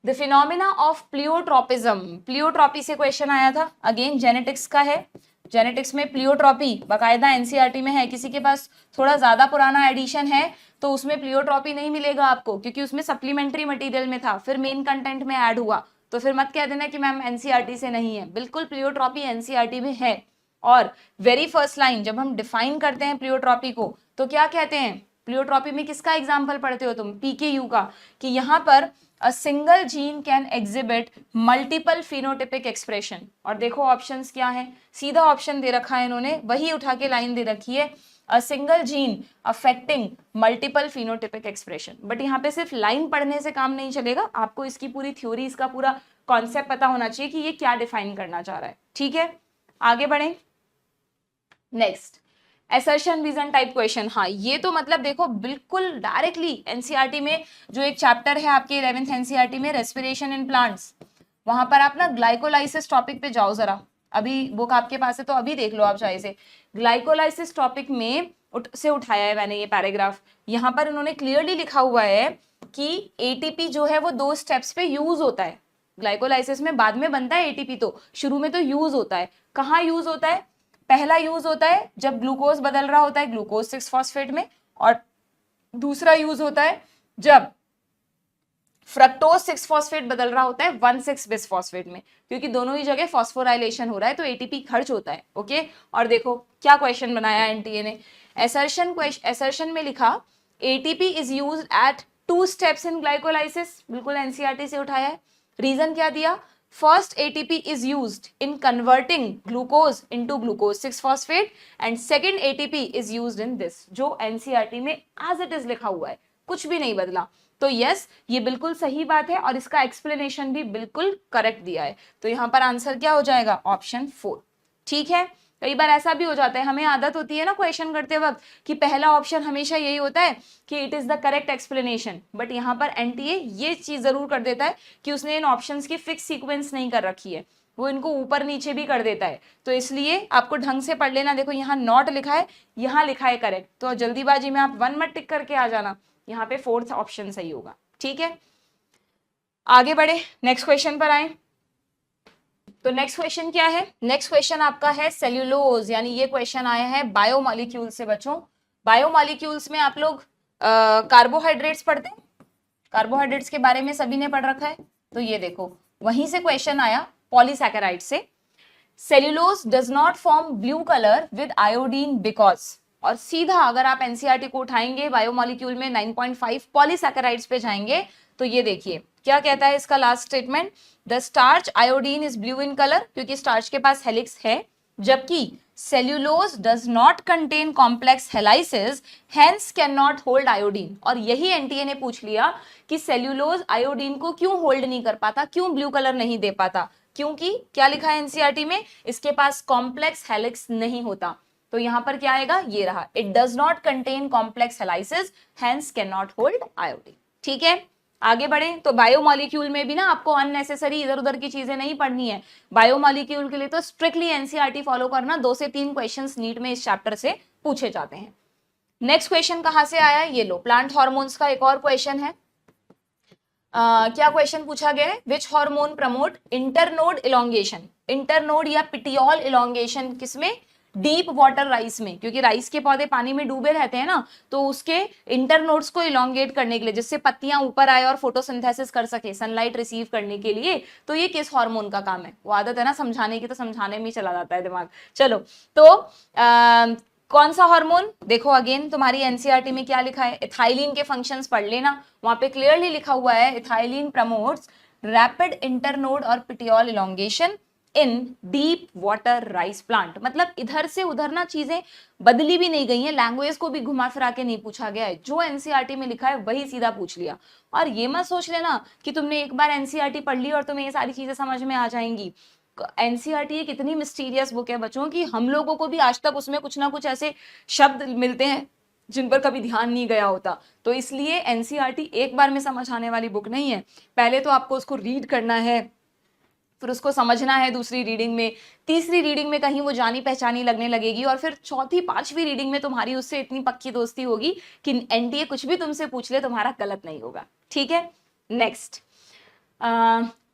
the phenomena of pleiotropism, pleiotropy से क्वेश्चन आया था, अगेन जेनेटिक्स का है। जेनेटिक्स में प्लियोट्रॉपी बाकायदा एनसीईआरटी में है, किसी के पास थोड़ा ज्यादा पुराना एडिशन है तो उसमें प्लियोट्रॉपी नहीं मिलेगा आपको, क्योंकि उसमें सप्लीमेंट्री मटेरियल में था, फिर मेन कंटेंट में ऐड हुआ, तो फिर मत कह देना कि मैम एनसीईआरटी से नहीं है, बिल्कुल प्लियोट्रॉपी एनसीईआरटी में है। और वेरी फर्स्ट लाइन जब हम डिफाइन करते हैं प्लियोट्रॉपी को तो क्या कहते हैं, प्लियोट्रॉपी में किसका एग्जाम्पल पढ़ते हो तुम, पीकेयू का, कि यहाँ पर a single gene can exhibit multiple phenotypic expression. और देखो ऑप्शंस क्या है, सीधा ऑप्शन दे रखा है इन्होंने, वही उठा के लाइन दे रखी है, a single gene affecting multiple phenotypic expression. But यहाँ पे सिर्फ लाइन पढ़ने से काम नहीं चलेगा, आपको इसकी पूरी थ्योरी, इसका पूरा कॉन्सेप्ट पता होना चाहिए कि ये क्या डिफाइन करना चाह रहा है। ठीक है, आगे बढ़े, next assertion reason type question. हाँ, ये तो मतलब देखो बिल्कुल डायरेक्टली एनसीईआरटी में जो एक चैप्टर है आपके 11th एनसीईआरटी में रेस्पिरेशन इन प्लांट्स, वहां पर आप ना ग्लाइकोलाइसिस टॉपिक पे जाओ जरा, अभी बुक आपके पास है तो अभी देख लो आप चाहे से, ग्लाइकोलाइसिस टॉपिक में से उठाया है मैंने ये पैराग्राफ। यहाँ पर उन्होंने क्लियरली लिखा हुआ है कि एटीपी जो है वो 2 स्टेप्स पे यूज होता है, ग्लाइकोलाइसिस में बाद में बनता है एटीपी, तो शुरू में तो यूज होता है। कहाँ यूज होता है, पहला यूज होता है जब ग्लूकोज बदल रहा होता है ग्लूकोज 6 फॉस्फेट में, और दूसरा यूज होता है जब फ्रक्टोज 6 फॉस्फेट बदल रहा होता है 1,6 बिस फॉस्फेट में, क्योंकि दोनों ही जगह फॉस्फोराइलेशन हो रहा है तो एटीपी खर्च होता है। ओके, और देखो क्या क्वेश्चन बनाया एनटीए ने, असर्शन में लिखा ATP is used eight 2 steps in glycolysis, बिल्कुल एनसीईआरटी से उठाया है। रीजन क्या दिया, first ATP is used in converting glucose into glucose 6 phosphate and second ATP is used in this, जो एनसीईआरटी में एज इट इज लिखा हुआ है, कुछ भी नहीं बदला। तो यस, ये बिल्कुल सही बात है और इसका एक्सप्लेनेशन भी बिल्कुल करेक्ट दिया है, तो यहाँ पर आंसर क्या हो जाएगा, ऑप्शन 4। ठीक है, कई बार ऐसा भी हो जाता है, हमें आदत होती है ना क्वेश्चन करते वक्त कि पहला ऑप्शन हमेशा यही होता है कि it is the correct explanation, but यहाँ पर एनटीए ये चीज जरूर कर देता है कि उसने इन ऑप्शंस की फिक्स सीक्वेंस नहीं कर रखी है, वो इनको ऊपर नीचे भी कर देता है, तो इसलिए आपको ढंग से पढ़ लेना। देखो यहाँ नॉट लिखा है, यहाँ लिखा है करेक्ट, तो जल्दीबाजी में आप 1 मत टिक करके आ जाना, यहाँ पे 4th ऑप्शन सही होगा। ठीक है, आगे बढ़े, नेक्स्ट क्वेश्चन पर आए। तो नेक्स्ट क्वेश्चन क्या है, नेक्स्ट क्वेश्चन आपका है सेल्यूलोज, यानी ये क्वेश्चन आया है बायोमॉलिक्यूल से। बच्चों बायोमॉलिक्यूल्स में आप लोग कार्बोहाइड्रेट्स पढ़ते हैं, कार्बोहाइड्रेट्स के बारे में सभी ने पढ़ रखा है, तो ये देखो वहीं से क्वेश्चन आया पॉलीसैकेराइड से, cellulose does not form blue colour with iodine because, और सीधा अगर आप एनसीईआरटी को उठाएंगे बायोमॉलिक्यूल में 9.5 पॉलीसैकेराइड्स पे जाएंगे तो ये देखिए क्या कहता है इसका last statement, the starch iodine is blue in colour, क्योंकि स्टार्च के पास हेलिक्स है, जबकि cellulose does not contain complex helices hence can not hold iodine. और यही एनटीए ने पूछ लिया कि सेल्यूलोज आयोडीन को क्यों होल्ड नहीं कर पाता, क्यों ब्लू कलर नहीं दे पाता, क्योंकि क्या लिखा है एनसीईआरटी में, इसके पास कॉम्प्लेक्स हेलिक्स नहीं होता। तो यहां पर क्या आएगा, ये रहा, it does not contain complex helices hence can not hold iodine. ठीक है, आगे बढ़े। तो बायोमॉलिक्यूल में भी ना आपको अननेसेसरी इधर उधर की चीजें नहीं पढ़नी है, बायोमॉलिक्यूल के लिए तो स्ट्रिक्टली एनसीईआरटी फॉलो करना, 2 से 3 क्वेश्चंस नीट में इस चैप्टर से पूछे जाते हैं। नेक्स्ट क्वेश्चन कहां से आया है, ये लो, प्लांट हार्मोन्स का एक और क्वेश्चन है। क्या क्वेश्चन पूछा गया है, which hormone promote internode elongation, internode या पिटियोल इलोंगेशन किसमें, डीप वाटर राइस में, क्योंकि राइस के पौधे पानी में डूबे रहते हैं ना, तो उसके इंटरनोड्स को इलोंगेट करने के लिए, जिससे पत्तियां ऊपर आए और फोटोसिंथेसिस कर सके, सनलाइट रिसीव करने के लिए, तो ये किस हार्मोन का काम है, वो आदत है ना समझाने की, तो समझाने में ही चला जाता है दिमाग। चलो, तो कौन सा हार्मोन, देखो अगेन तुम्हारी एनसीईआरटी में क्या लिखा है, इथाइलिन के फंक्शंस पढ़ लेना, वहां पे क्लियरली लिखा हुआ है इथाइलिन प्रमोट्स रैपिड इंटरनोड और पिटियोल इलोंगेशन इन डीप वाटर राइस प्लांट। मतलब इधर से उधर ना चीजें बदली भी नहीं गई हैं, लैंग्वेज को भी घुमा फिरा के नहीं पूछा गया है, जो एनसीईआरटी में लिखा है वही सीधा पूछ लिया। और ये मत सोच लेना कि तुमने एक बार एनसीईआरटी पढ़ ली और तुम्हें ये सारी चीजें समझ में आ जाएंगी। एनसीईआरटी एक इतनी मिस्टीरियस बुक है बच्चों की, हम लोगों को भी आज तक उसमें कुछ ना कुछ ऐसे शब्द मिलते हैं जिन पर कभी ध्यान नहीं गया होता, तो इसलिए एनसीईआरटी एक बार में समझ आने वाली बुक नहीं है, पहले तो आपको उसको रीड करना है, फिर उसको समझना है दूसरी रीडिंग में, तीसरी रीडिंग में कहीं वो जानी पहचानी लगने लगेगी, और फिर चौथी पांचवी रीडिंग में तुम्हारी उससे इतनी पक्की दोस्ती होगी कि एनटीए कुछ भी तुमसे पूछ ले तुम्हारा गलत नहीं होगा। ठीक है, नेक्स्ट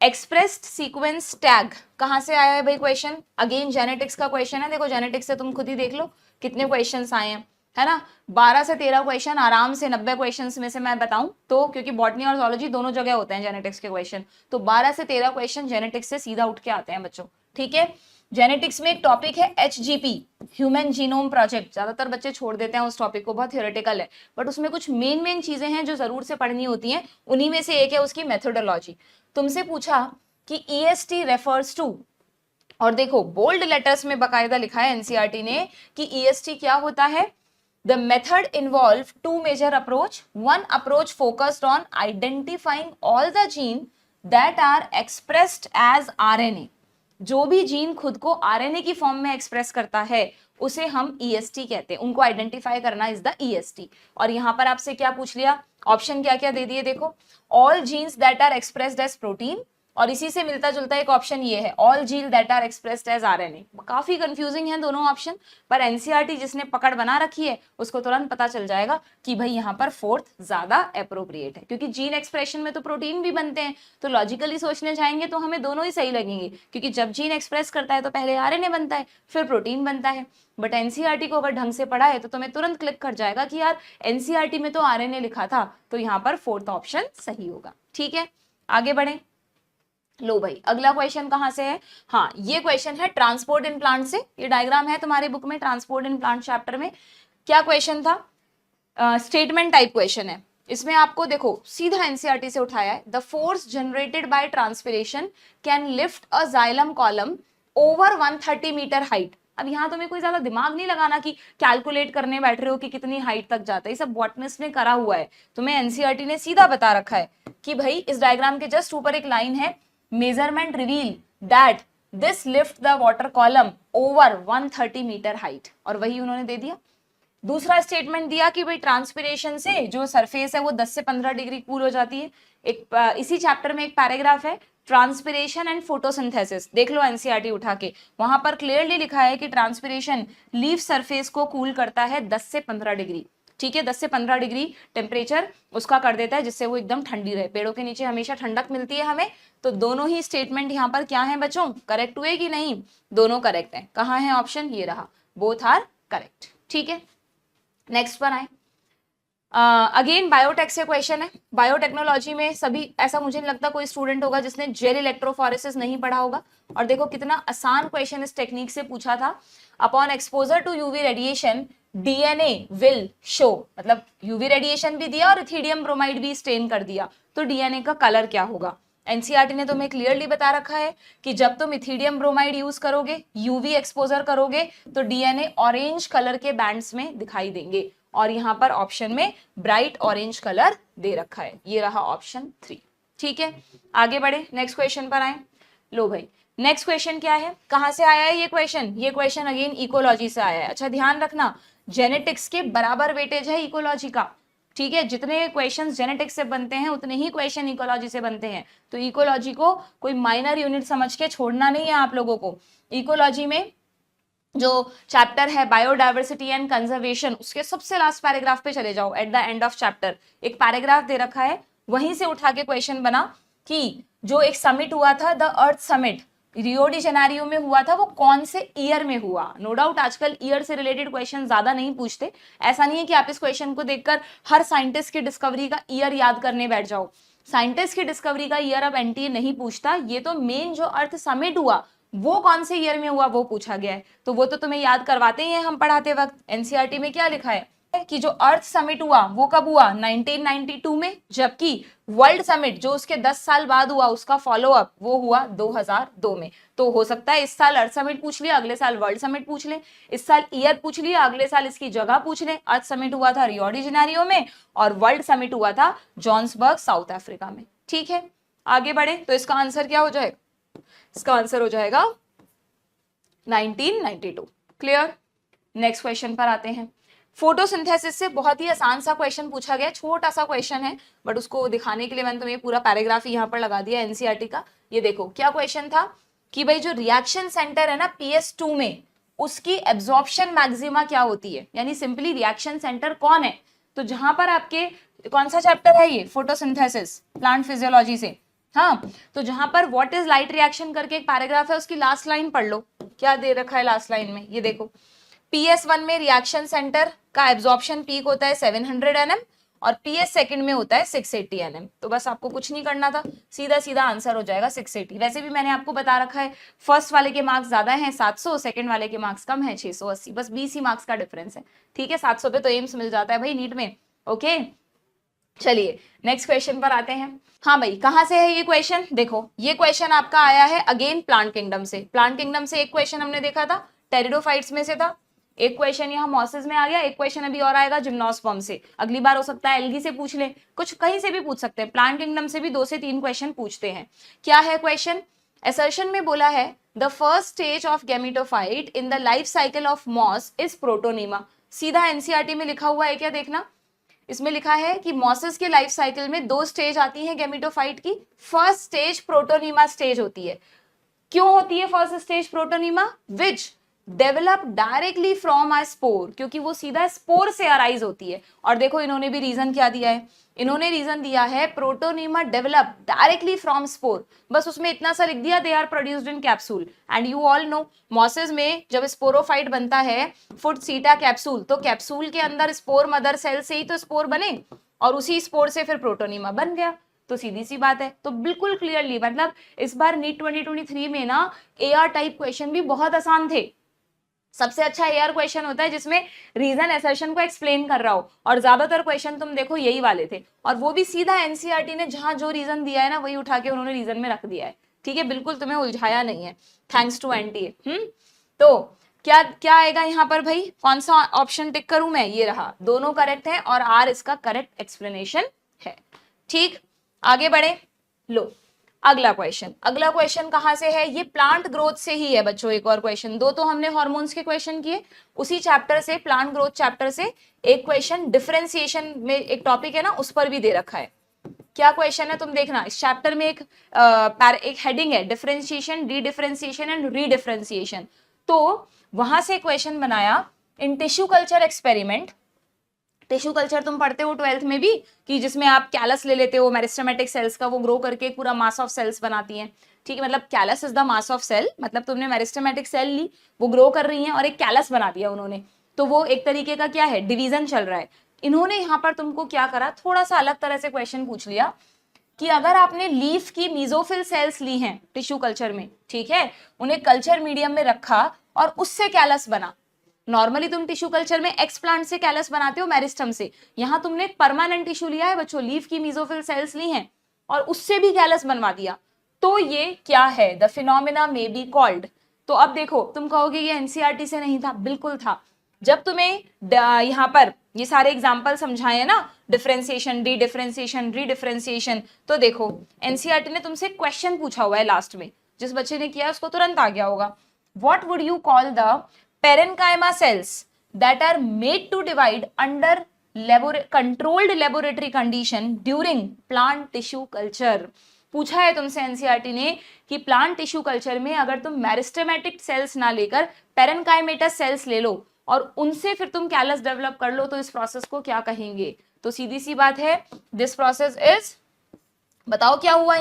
एक्सप्रेस्ड सीक्वेंस टैग कहां से आया है भाई क्वेश्चन? अगेन जेनेटिक्स का क्वेश्चन है। देखो जेनेटिक्स से तुम खुद ही देख लो कितने क्वेश्चंस आए हैं, है ना? 12 से 13 क्वेश्चन आराम से 90 क्वेश्चंस में से मैं बताऊं तो, क्योंकि बॉटनी और जोलॉजी दोनों जगह होते हैं जेनेटिक्स के क्वेश्चन, तो 12 से 13 क्वेश्चन जेनेटिक्स से सीधा उठ के आते हैं बच्चों। ठीक है, जेनेटिक्स में एक टॉपिक है HGP, ह्यूमन जीनोम प्रोजेक्ट। ज्यादातर बच्चे छोड़ देते हैं उस टॉपिक को, बहुत थियोरेटिकल है, बट उसमें कुछ मेन चीजें हैं जो जरूर से पढ़नी होती हैं। उन्हीं में से एक है उसकी मेथोडोलॉजी। तुमसे पूछा कि EST रेफर्स टू, और देखो बोल्ड लेटर्स में बकायदा लिखा है एनसीईआरटी ने कि EST क्या होता है? The method involved two major approach. One approach focused on identifying all the gene that are expressed as RNA. जो भी जीन खुद को RNA की फॉर्म में एक्सप्रेस करता है उसे हम EST कहते हैं, उनको आइडेंटिफाई करना इज द EST। और यहां पर आपसे क्या पूछ लिया, ऑप्शन क्या क्या दे दिए देखो, all genes that are expressed as protein, और इसी से मिलता जुलता एक ऑप्शन ये है all gene that are expressed as RNA। काफी कंफ्यूजिंग है दोनों ऑप्शन, पर एनसीईआरटी जिसने पकड़ बना रखी है उसको तुरंत पता चल जाएगा कि भाई यहाँ पर फोर्थ ज्यादा अप्रोप्रिएट है, क्योंकि जीन एक्सप्रेशन में तो प्रोटीन भी बनते हैं, तो लॉजिकली सोचने जाएंगे तो हमें दोनों ही सही लगेंगे, क्योंकि जब जीन एक्सप्रेस करता है तो पहले RNA बनता है फिर प्रोटीन बनता है। बट एनसीईआरटी को अगर ढंग से पढ़ा है तो तुम्हें तुरंत क्लिक कर जाएगा कि यार एनसीईआरटी में तो RNA लिखा था, तो यहाँ पर फोर्थ ऑप्शन सही होगा। ठीक है, आगे बढ़े। लो भाई अगला क्वेश्चन कहां से है? हाँ, ये क्वेश्चन है ट्रांसपोर्ट इन प्लांट से। ये डायग्राम है तुम्हारे बुक में ट्रांसपोर्ट इन प्लांट चैप्टर में। क्या क्वेश्चन था? स्टेटमेंट टाइप क्वेश्चन है। इसमें आपको देखो सीधा एनसीईआरटी से उठाया है, the force generated by transpiration can lift a xylem column over 130 metre height. अब यहाँ तुम्हें कोई ज्यादा दिमाग नहीं लगाना कि कैलकुलेट करने बैठ रहे हो कि कितनी हाइट तक जाता है, ये सब बॉटनिस्ट ने करा हुआ है। तुम्हें एनसीईआरटी ने सीधा बता रखा है कि भाई इस डायग्राम के जस्ट ऊपर एक लाइन है, measurement reveal that this lift the water column over 130 metre height, और वही उन्होंने दे दिया। दूसरा स्टेटमेंट दिया कि भाई ट्रांसपिरेशन से जो सरफेस है वो 10 से 15 डिग्री कूल हो जाती है। एक इसी चैप्टर में एक पैराग्राफ है ट्रांसपिरेशन एंड फोटोसिंथेसिस, देख लो एनसीईआरटी उठा के, वहां पर क्लियरली लिखा है कि ट्रांसपिरेशन लीफ सरफेस को कूल करता है 10 से 15 डिग्री। ठीक है, 10 से 15 डिग्री टेम्परेचर उसका कर देता है जिससे वो एकदम ठंडी रहे। पेड़ों के नीचे हमेशा ठंडक मिलती है हमें, तो दोनों ही स्टेटमेंट यहाँ पर क्या है बच्चों, करेक्ट हुए कि नहीं? दोनों करेक्ट है। कहाँ है ऑप्शन? ये रहा, बोथ आर करेक्ट। ठीक है, नेक्स्ट पर आए। अगेन बायोटेक से क्वेश्चन है। बायोटेक्नोलॉजी में सभी, ऐसा मुझे नहीं लगता कोई स्टूडेंट होगा जिसने जेल इलेक्ट्रोफोरेसिस नहीं पढ़ा होगा। और देखो कितना आसान क्वेश्चन इस टेक्निक से पूछा था। Upon exposure to UV radiation DNA will show, मतलब यूवी रेडिएशन भी दिया और इथिडियम ब्रोमाइड भी स्टेन कर दिया, तो DNA का कलर क्या होगा? एनसीईआरटी ने तुम्हें क्लियरली बता रखा है कि जब तुम इथिडियम ब्रोमाइड यूज करोगे, यूवी एक्सपोजर करोगे, तो DNA ऑरेंज कलर के बैंड्स में दिखाई देंगे, और यहाँ पर ऑप्शन में ब्राइट ऑरेंज कलर दे रखा है। ये रहा ऑप्शन 3। ठीक है, आगे बढ़े, नेक्स्ट क्वेश्चन पर आए। लो भाई नेक्स्ट क्वेश्चन क्या है, कहां से आया है ये क्वेश्चन? ये क्वेश्चन अगेन इकोलॉजी से आया है। अच्छा ध्यान रखना, जेनेटिक्स के बराबर वेटेज है इकोलॉजी का। ठीक है, जितने क्वेश्चंस जेनेटिक्स से बनते हैं उतने ही क्वेश्चन इकोलॉजी से बनते हैं, तो इकोलॉजी को कोई माइनर यूनिट समझ के छोड़ना नहीं है आप लोगों को। इकोलॉजी में जो चैप्टर है बायोडायवर्सिटी एंड कंजर्वेशन, उसके सबसे लास्ट पैराग्राफ पे चले जाओ। At the end of chapter एक पैराग्राफ दे रखा है, वहीं से उठा के क्वेश्चन बना कि जो एक समिट हुआ था, the earth summit, Rio de Janeiro में हुआ था, वो कौन से ईयर में हुआ? नो डाउट आजकल ईयर से रिलेटेड क्वेश्चन ज्यादा नहीं पूछते। ऐसा नहीं है कि आप इस क्वेश्चन को देखकर हर साइंटिस्ट की डिस्कवरी का ईयर याद करने बैठ जाओ। साइंटिस्ट की डिस्कवरी का ईयर अब एनटीए नहीं पूछता, ये तो मेन जो अर्थ समिट हुआ वो कौन से ईयर में हुआ वो पूछा गया है, तो वो तो तुम्हें याद करवाते ही हैं हम पढ़ाते वक्त। एनसीईआरटी में क्या लिखा है कि जो अर्थ समिट हुआ वो कब हुआ? 1992 में, जबकि वर्ल्ड समिट जो उसके 10 साल बाद हुआ उसका फॉलो अप वो हुआ 2002 में। तो हो सकता है इस साल अर्थ समिट पूछ लिया, अगले साल वर्ल्ड समिट पूछ ले, इस साल ईयर पूछ लिया, अगले साल इसकी जगह पूछ ले। अर्थ समिट हुआ था रियो डी जेनेरियो में और वर्ल्ड समिट हुआ था जोहान्सबर्ग साउथ अफ्रीका में। ठीक है, आगे बढ़े, तो इसका आंसर क्या हो जाएगा? इसका आंसर हो जाएगा 1992। क्लियर? नेक्स्ट क्वेश्चन पर आते हैं। फोटोसिंथेसिस से बहुत ही आसान सा क्वेश्चन पूछा गया, छोटा सा क्वेश्चन है, बट उसको दिखाने के लिए मैंने तुम्हें पूरा पैराग्राफ यहाँ पर लगा दिया एनसीईआरटी का। ये देखो क्या क्वेश्चन था कि भाई जो रिएक्शन सेंटर है ना PS2 में, उसकी एब्जॉर्प्शन मैक्सिमा क्या होती है, यानी सिंपली रिएक्शन सेंटर कौन है। तो जहां पर आपके कौन सा चैप्टर है ये, फोटोसिंथेसिस प्लांट फिजियोलॉजी से, हाँ, तो जहां पर व्हाट इज लाइट रिएक्शन करके एक पैराग्राफ है, उसकी लास्ट लाइन पढ़ लो, क्या दे रखा है लास्ट लाइन में, ये देखो PS1 में रिएक्शन सेंटर का एब्जॉर्प्शन पीक होता है 700 nm और PS सेकंड में होता है 680 nm। तो बस आपको कुछ नहीं करना था, सीधा सीधा आंसर हो जाएगा 680। वैसे भी मैंने आपको बता रखा है फर्स्ट वाले के मार्क्स ज्यादा हैं 700, सेकंड वाले के मार्क्स कम है 680, बस 20 ही मार्क्स का डिफरेंस है, ठीक है। 700 पे तो एम्स मिल जाता है भाई नीट में, ओके। चलिए नेक्स्ट क्वेश्चन पर आते हैं। हाँ भाई, कहां से है ये क्वेश्चन, देखो ये क्वेश्चन आपका आया है अगेन प्लांट किंगडम से। प्लांट किंगडम से एक क्वेश्चन हमने देखा था, टेरिडोफाइट्स में से था, एक क्वेश्चन यहाँ मॉसेस में आ गया, एक क्वेश्चन अभी और आएगा जिम्नोस्पर्म से। अगली बार हो सकता है एल्गी से पूछ ले, कुछ कहीं से भी पूछ सकते हैं, प्लांट किंगडम से भी 2 से 3 क्वेश्चन पूछते हैं। क्या है क्वेश्चन, असर्शन में बोला है the first stage of gametophyte in the life cycle of moss is protonema. सीधा एनसीईआरटी में लिखा हुआ है क्या, देखना इसमें लिखा है कि मॉसेस के लाइफ साइकिल में 2 स्टेज आती हैं गैमेटोफाइट की। फर्स्ट स्टेज प्रोटोनीमा स्टेज होती है। क्यों होती है first stage protonema, which develop directly from a spore, क्योंकि वो सीधा स्पोर से अराइज होती है। और देखो इन्होंने भी रीजन क्या दिया है, इन्होंने रीजन दिया है protonema develop directly from spore, बस उसमें इतना सा लिख दिया they are produced in capsule. And you all know mosses में जब स्पोरोफाइट बनता है फुट सीटा कैप्सूल, तो कैप्सूल के अंदर स्पोर मदर सेल से ही तो स्पोर बने और उसी स्पोर से फिर प्रोटोनीमा बन गया। तो सीधी सी बात है, तो बिल्कुल क्लियरली मतलब इस बार नीट 2023 में ना AR टाइप क्वेश्चन भी बहुत आसान थे। सबसे अच्छा AR क्वेश्चन होता है जिसमें रीजन असर्शन को एक्सप्लेन कर रहा हो, और ज्यादातर क्वेश्चन तुम देखो यही वाले थे, और वो भी सीधा एनसीईआरटी ने जहां जो रीजन दिया है ना वही उठा के उन्होंने रीजन में रख दिया है, ठीक है, बिल्कुल तुम्हें उलझाया नहीं है, थैंक्स टू एनटीए। तो क्या क्या आएगा यहाँ पर भाई, कौन सा ऑप्शन टिक करूं मैं, ये रहा, दोनों करेक्ट है और R इसका करेक्ट एक्सप्लेनेशन है, ठीक। आगे बढ़े, लो अगला क्वेश्चन कहां से है, ये प्लांट ग्रोथ से ही है बच्चों। एक और क्वेश्चन, 2 तो हमने हार्मोन्स के क्वेश्चन किए, उसी चैप्टर से प्लांट ग्रोथ चैप्टर से एक क्वेश्चन डिफरेंशिएशन में एक टॉपिक है ना उस पर भी दे रखा है। क्या क्वेश्चन है तुम देखना, इस चैप्टर में एक हेडिंग है डिफरेंशिएशन, डी डिफरेंशिएशन एंड रीडिफरेंशिएशन। तो वहां से क्वेश्चन बनाया in tissue culture experiment. Tissue culture तुम पढ़ते हो 12th में भी, कि जिसमें आप कैलस ले लेते हो मेरिस्टेमेटिक सेल्स का, वो ग्रो करके पूरा मास ऑफ सेल्स बनाती हैं, ठीक है, मतलब callus is the mass of cell, मतलब तुमने मेरिस्टेमेटिक सेल ली, वो ग्रो कर रही हैं और एक कैलस बना दिया उन्होंने, तो वो एक तरीके का क्या है, डिवीजन चल रहा है। इन्होंने यहाँ पर तुमको क्या करा, थोड़ा सा अलग तरह से क्वेश्चन पूछ लिया कि अगर आपने लीफ की मीजोफिल सेल्स ली हैं टिश्यू कल्चर में, ठीक है, उन्हें कल्चर मीडियम में रखा और उससे कैलस बना। नॉर्मली तुम टिश्यू कल्चर में एक्स प्लांट से कैलस बनाते हो मेरिस्टम से, यहां तुमने परमानेंट टिश्यू लिया है बच्चों, लीफ की मीजोफिल सेल्स ली हैं और उससे भी कैलस बनवा दिया, तो ये क्या है, the phenomena may be called. तो अब देखो तुम कहोगे ये एनसीईआरटी से नहीं था, बिल्कुल था। जब तुम्हें यहाँ पर ये सारे एग्जाम्पल समझाए ना, डिफरेंशिएशन, डी डिफरेंशिएशन, रीडिफरेंशिएशन, तो देखो एनसीईआरटी ने तुमसे क्वेश्चन पूछा हुआ है लास्ट में, जिस बच्चे ने किया उसको तुरंत आ गया होगा। What would you call the parenchyma cells that are made to divide under controlled laboratory condition during plant tissue culture। पूछा है तुमसे एनसीईआरटी ने कि प्लांट टिश्यू कल्चर में अगर तुम मेरिस्टेमेटिक सेल्स ना लेकर पेरेनकाइमेटस सेल्स ले लो और उनसे फिर तुम कैलस डेवलप कर लो, तो इस प्रोसेस को क्या कहेंगे। तो सीधी सी बात है, दिस प्रोसेस इज, बताओ क्या हुआ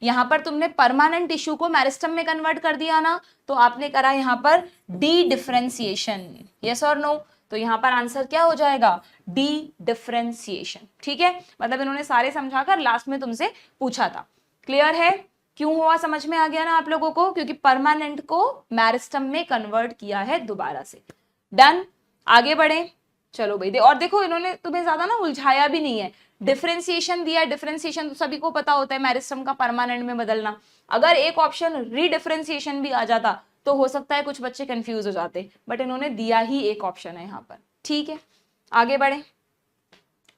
यहाँ पर तुमने परमानेंट टिश्यू को मेरिस्टम में कन्वर्ट कर दिया ना, तो आपने करा यहाँ पर डी डिफरेंशिएशन, यस और नो। तो यहाँ पर आंसर क्या हो जाएगा, डी डिफरेंशिएशन, ठीक है, मतलब इन्होंने सारे समझाकर लास्ट में तुमसे पूछा था। क्लियर है, क्यों हुआ, समझ में आ गया ना आप लोगों को, क्योंकि परमानेंट को मेरिस्टम में कन्वर्ट किया है दोबारा से। डन, आगे बढ़े, चलो भाई। और देखो इन्होंने तुम्हें ज्यादा ना उलझाया भी नहीं है, डिफरेंशिएशन दिया, डिफरेंशिएशन तो सभी को पता होता है, मेरिस्टम का परमानेंट में बदलना। अगर एक ऑप्शन रीडिफरेंशिएशन भी आ जाता तो हो सकता है कुछ बच्चे कंफ्यूज हो जाते, बट इन्होंने दिया ही एक ऑप्शन है यहाँ पर, ठीक है। आगे बढ़े,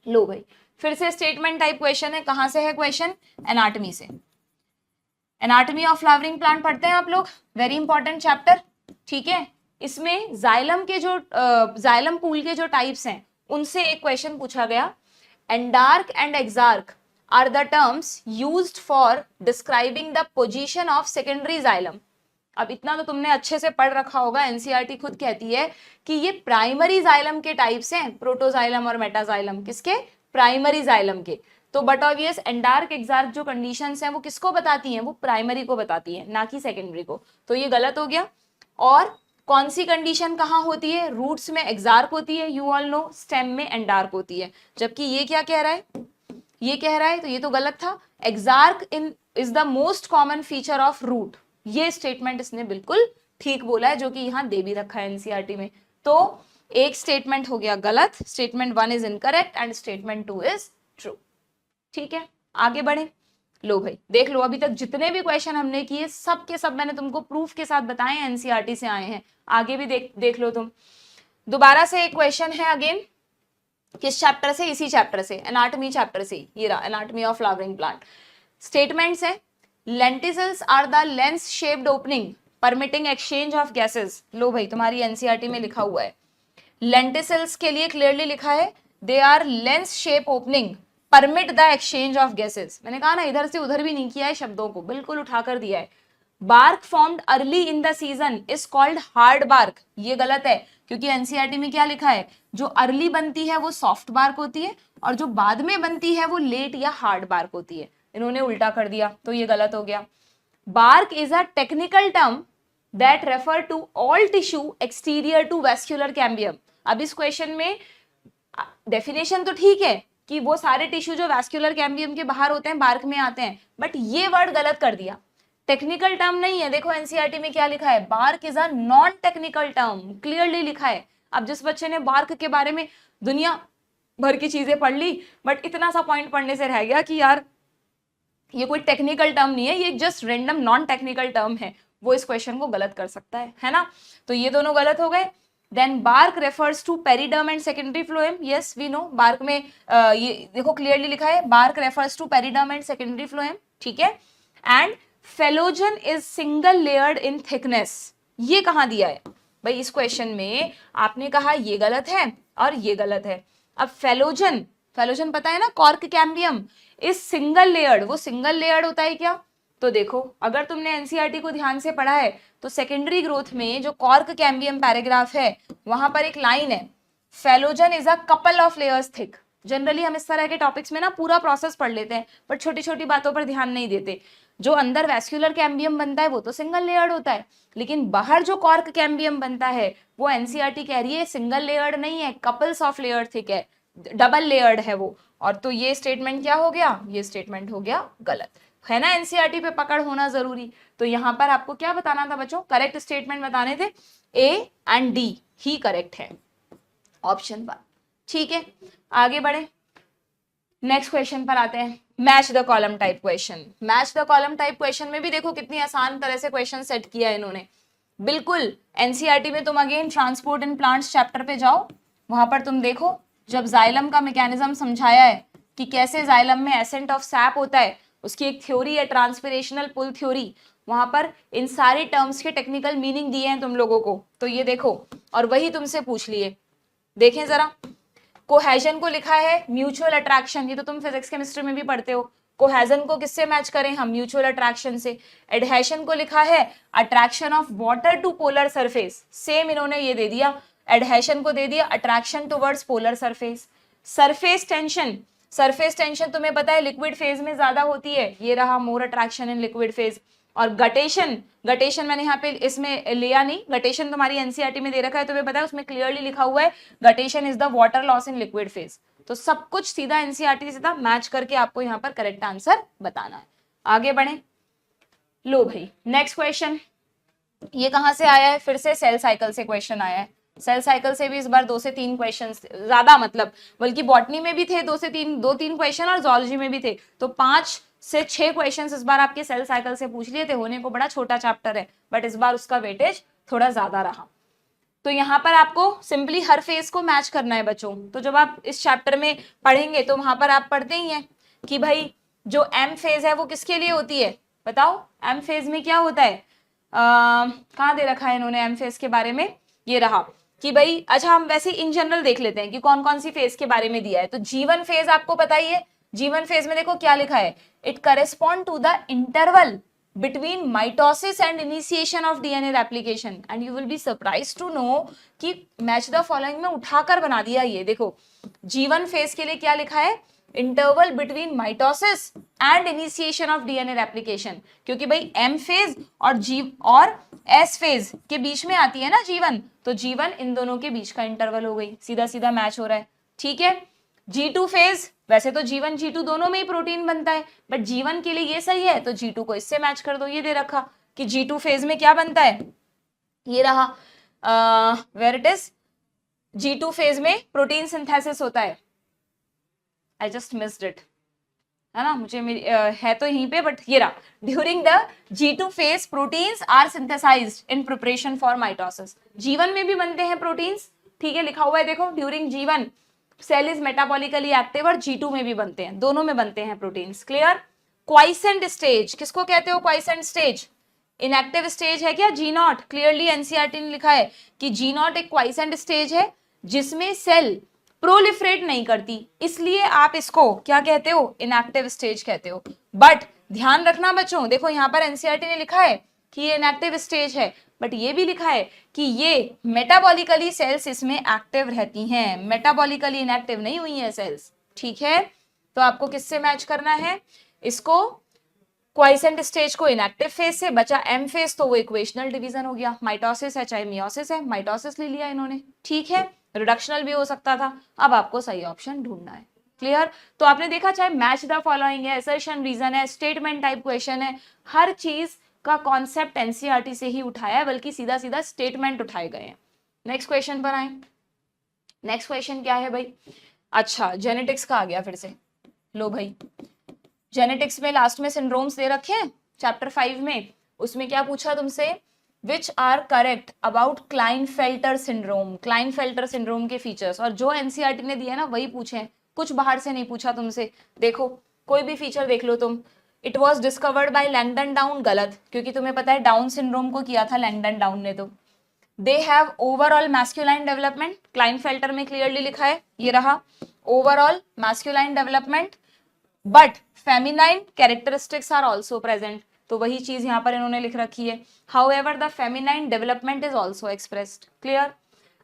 लो भाई फिर से स्टेटमेंट टाइप क्वेश्चन है। कहां से है क्वेश्चन, एनाटॉमी से। एनाटॉमी ऑफ फ्लावरिंग प्लांट पढ़ते हैं आप लोग, वेरी इंपॉर्टेंट चैप्टर, ठीक है। इसमें जाइलम के जो जाइलम पूल के जो टाइप्स हैं उनसे एक क्वेश्चन पूछा गया, endarch and exarch are the terms used for describing the position of secondary xylem. अब इतना तो तुमने अच्छे से पढ़ रखा होगा, एनसीईआरटी खुद कहती है कि ये प्राइमरी जाइलम के टाइप्स हैं, प्रोटोजाइलम और मेटाजाइलम, किसके, प्राइमरी जाइलम के। तो बट ऑब्वियस एंडार्क एक्सार्क जो कंडीशंस हैं वो किसको बताती हैं, वो प्राइमरी को बताती हैं, ना कि सेकेंडरी को। तो ये गलत हो गया। और कौन सी कंडीशन कहाँ होती है, रूट्स में एक्सार्क होती है, यू ऑल नो, स्टेम में एंडार्क होती है। जबकि ये क्या कह रहा है, ये कह रहा है, तो ये तो गलत था, exarch in is the most common feature of root. ये स्टेटमेंट इसने बिल्कुल ठीक बोला है, जो कि यहाँ दे भी रखा है एनसीईआरटी में। तो एक स्टेटमेंट हो गया गलत, statement 1 is incorrect and statement 2 is true. ठीक है, आगे बढ़े। लो भाई देख लो, अभी तक जितने भी क्वेश्चन हमने किए सब के सब मैंने तुमको प्रूफ के साथ बताए हैं, एनसीईआरटी से आए हैं। आगे भी देख लो तुम। दोबारा से एक क्वेश्चन है अगेन, किस चैप्टर से, इसी चैप्टर से, एनाटॉमी चैप्टर से, ये रहा anatomy of flowering plant. Statements है, lenticels are the lens shaped opening permitting exchange of gases. लो भाई तुम्हारी एनसीईआरटी में लिखा हुआ है, लेंटिसल्स के लिए क्लियरली लिखा है they are lens shape opening permit the exchange of gases. मैंने कहा ना इधर से उधर भी नहीं किया है, शब्दों को बिल्कुल उठा कर दिया है। Bark formed early in the season is called hard bark, ये गलत है, क्योंकि एनसीईआरटी में क्या लिखा है, जो अर्ली बनती है वो सॉफ्ट बार्क होती है और जो बाद में बनती है वो लेट या हार्ड बार्क होती है। इन्होंने उल्टा कर दिया, तो ये गलत हो गया। Bark is a technical term that refer to all tissue exterior to vascular cambium. अब इस क्वेश्चन में डेफिनेशन तो ठीक है कि वो सारे टिश्यू जो वैस्कुलर कैम्बियम के बाहर होते हैं बार्क में आते हैं, बट ये वर्ड गलत कर दिया, टेक्निकल टर्म नहीं है। देखो एनसीईआरटी में क्या लिखा है, bark is a non technical term, clearly लिखा है। अब जिस बच्चे ने बार्क के बारे में दुनिया भर की चीजें पढ़ ली, बट इतना सा पॉइंट पढ़ने से रह गया कि यार ये कोई टेक्निकल टर्म नहीं है, ये just random non technical term है, वो इस क्वेश्चन को गलत कर सकता है ना। तो ये दोनों गलत हो गए। Then bark refers to periderm and secondary phloem, yes we know, bark में ये देखो क्लियरली लिखा है, bark refers to periderm and secondary phloem, ठीक है। And phellogen is single layered in thickness, ये कहाँ दिया है भाई, इस क्वेश्चन में आपने कहा ये गलत है और ये गलत है। अब फेलोजन, फेलोजन पता है ना, cork cambium is single layered, वो सिंगल लेयर्ड होता है क्या, तो देखो अगर तुमने एनसीईआरटी को ध्यान से पढ़ा है तो सेकेंडरी ग्रोथ में जो कॉर्क कैम्बियम पैराग्राफ है वहां पर एक लाइन है, phellogen is a couple of layers thick. Generally हम इस तरह के टॉपिक्स में ना पूरा प्रोसेस पढ़ लेते हैं, पर छोटी छोटी बातों पर ध्यान नहीं देते। जो अंदर वैस्कुलर कैम्बियम बनता है वो तो सिंगल लेयर्ड होता है, लेकिन बाहर जो कॉर्क कैम्बियम बनता है वो एनसीईआरटी कह रही है सिंगल लेयर्ड नहीं है, कपल्स ऑफ लेयर थिक है, डबल लेयर्ड है वो। और तो ये स्टेटमेंट क्या हो गया, ये स्टेटमेंट हो गया गलत, है ना। एनसीईआरटी पे पकड़ होना जरूरी। तो यहाँ पर आपको क्या बताना था बच्चों, करेक्ट स्टेटमेंट बताने थे, A and D he correct है, ऑप्शन 1, ठीक है। आगे बढ़े, नेक्स्ट क्वेश्चन पर आते हैं, match the column type question. Match the column type question में भी देखो कितनी आसान तरह से क्वेश्चन सेट किया है इन्होंने, बिल्कुल। एनसीईआरटी में तुम again transport in plants chapter पे जाओ, वहां पर तुम देखो जब जाइलम का मैकेनिज्म समझाया है कि कैसे जाइलम में एसेंट ऑफ सैप होता है, उसकी एक थ्योरी है ट्रांसपिरेशनल पुल थ्योरी, वहां पर इन सारे टर्म्स के टेक्निकल मीनिंग दिए हैं तुम लोगों को, तो ये देखो, और वही तुमसे पूछ लिए। देखें जरा, कोहेजन को लिखा है म्यूचुअल अट्रैक्शन, ये तो तुम फिजिक्स केमिस्ट्री में भी पढ़ते हो, कोहेजन को किससे मैच करें हम, म्यूचुअल अट्रैक्शन से। एडहेशन को लिखा है attraction of water to polar surface, same इन्होंने ये दे दिया, एडहेशन को दे दिया attraction towards polar surface. Surface tension, surface tension तुम्हें पता है लिक्विड फेज में ज्यादा होती है, ये रहा more attraction in liquid phase. और गटेशन, गटेशन मैंने यहाँ पे इसमें लिया नहीं, गटेशन तुम्हारी एनसीईआरटी में दे रखा है, तुम्हें पता है उसमें क्लियरली लिखा हुआ है guttation is the water loss in liquid phase. तो सब कुछ सीधा एनसीईआरटी से सीधा मैच करके आपको यहाँ पर करेक्ट आंसर बताना है। आगे बढ़े, लो भाई नेक्स्ट क्वेश्चन, ये कहाँ से आया है, फिर से सेल साइकिल से क्वेश्चन आया है। सेल साइकिल से भी इस बार 2 से 3 क्वेश्चन ज्यादा, मतलब बल्कि बॉटनी में भी थे 2 से 3 क्वेश्चन और जोलॉजी में भी थे, तो 5 से 6 क्वेश्चंस इस बार आपके सेल साइकिल से पूछ लिए थे। होने को बड़ा छोटा चैप्टर है, बट इस बार उसका वेटेज थोड़ा ज्यादा रहा। तो यहाँ पर आपको सिंपली हर फेज को मैच करना है बच्चों। तो जब आप इस चैप्टर में पढ़ेंगे तो वहां पर आप पढ़ते ही हैं कि भाई जो एम फेज है वो किसके लिए होती है, बताओ एम फेज में क्या होता है, कहाँ दे रखा है इन्होंने एम फेज के बारे में, ये रहा कि भाई अच्छा हम वैसे इन जनरल देख लेते हैं कि कौन कौन सी फेज के बारे में दिया है। तो जीवन फेज आपको पता ही है, जीवन फेज में देखो क्या लिखा है, it correspond to the interval between mitosis and initiation of DNA replication and you will be surprised to know कि मैच द फॉलोइंग में उठाकर बना दिया ये। देखो जीवन फेज के लिए क्या लिखा है, interval between mitosis and initiation of DNA replication, क्योंकि भाई एम फेज और एस फेज के बीच में आती है ना जीवन, तो जीवन इन दोनों के बीच का इंटरवल हो गई, सीधा सीधा मैच हो रहा है। ठीक है, G2 फेज, वैसे तो जीवन G2 दोनों में ही प्रोटीन बनता है, बट जीवन के लिए ये सही है तो G2 को इससे मैच कर दो। ये दे रखा कि G2 फेज में क्या बनता है, ये रहा where it is, G2 phase में प्रोटीन सिंथेसिस होता है। आई जस्ट मिस्ड इट, है ना, मुझे है तो यहीं पे, बट ये रहा, during the G2 phase proteins are synthesised in preparation for mitosis. जीवन में भी बनते हैं प्रोटीन्स, ठीक है, लिखा हुआ है देखो, ड्यूरिंग जीवन सेल इज मेटाबॉलिकली एक्टिव, और G2 में भी बनते हैं, दोनों में बनते हैं प्रोटीन्स। क्लियर। क्वाइसेंट स्टेज किसको कहते हो, क्वाइसेंट स्टेज इनएक्टिव स्टेज है क्या, G0। क्लियरली एनसीईआरटी ने लिखा है कि G0 एक क्वाइसेंट स्टेज है जिसमें सेल प्रोलिफरेट नहीं करती, इसलिए आप इसको क्या कहते हो, इनएक्टिव स्टेज कहते हो। बट ध्यान रखना बच्चों, देखो यहाँ पर एनसीईआरटी ने लिखा है कि ये इनएक्टिव स्टेज है, बट ये भी लिखा है कि ये मेटाबॉलिकली सेल्स इसमें एक्टिव रहती हैं, मेटाबॉलिकली इनएक्टिव नहीं हुई है सेल्स। ठीक है, तो आपको किससे मैच करना है, इसको क्वाइसेंट स्टेज को इनएक्टिव फेज से, बचा एम फेज तो वो इक्वेशनल डिवीजन हो गया, माइटोसिस है चाहे मियोसिस है, माइटोसिस ले लिया इन्होंने। ठीक है, रिडक्शनल भी हो सकता था। अब आपको सही ऑप्शन ढूंढना है। क्लियर। तो आपने देखा चाहे मैच द फॉलोइंग है, असर्शन रीजन है, स्टेटमेंट टाइप क्वेश्चन है, हर चीज का कॉन्सेप्ट एनसीईआरटी से ही उठाया है, बल्कि सीधा सीधा स्टेटमेंट उठाए गए हैं। नेक्स्ट क्वेश्चन पर आए। नेक्स्ट क्वेश्चन क्या है भाई, अच्छा जेनेटिक्स का आ गया फिर से। लो भाई, जेनेटिक्स में लास्ट में सिंड्रोम्स दे रखे हैं चैप्टर 5 में, उसमें क्या पूछा तुमसे, which are correct about Klinefelter syndrome, Klinefelter syndrome के फीचर्स, और जो एनसीईआरटी ने दिया है ना वही पूछे, कुछ बाहर से नहीं पूछा तुमसे। देखो कोई भी फीचर देख लो तुम, it was discovered by Langdon down, गलत, क्योंकि तुम्हें पता है डाउन सिंड्रोम को किया था लैंगडन डाउन ने। तो they have overall masculine development, Klinefelter में क्लियरली लिखा है, ये रहा overall masculine development, but feminine characteristics are also present, तो वही चीज यहाँ पर इन्होंने लिख रखी है। However the feminine development is also expressed. Clear.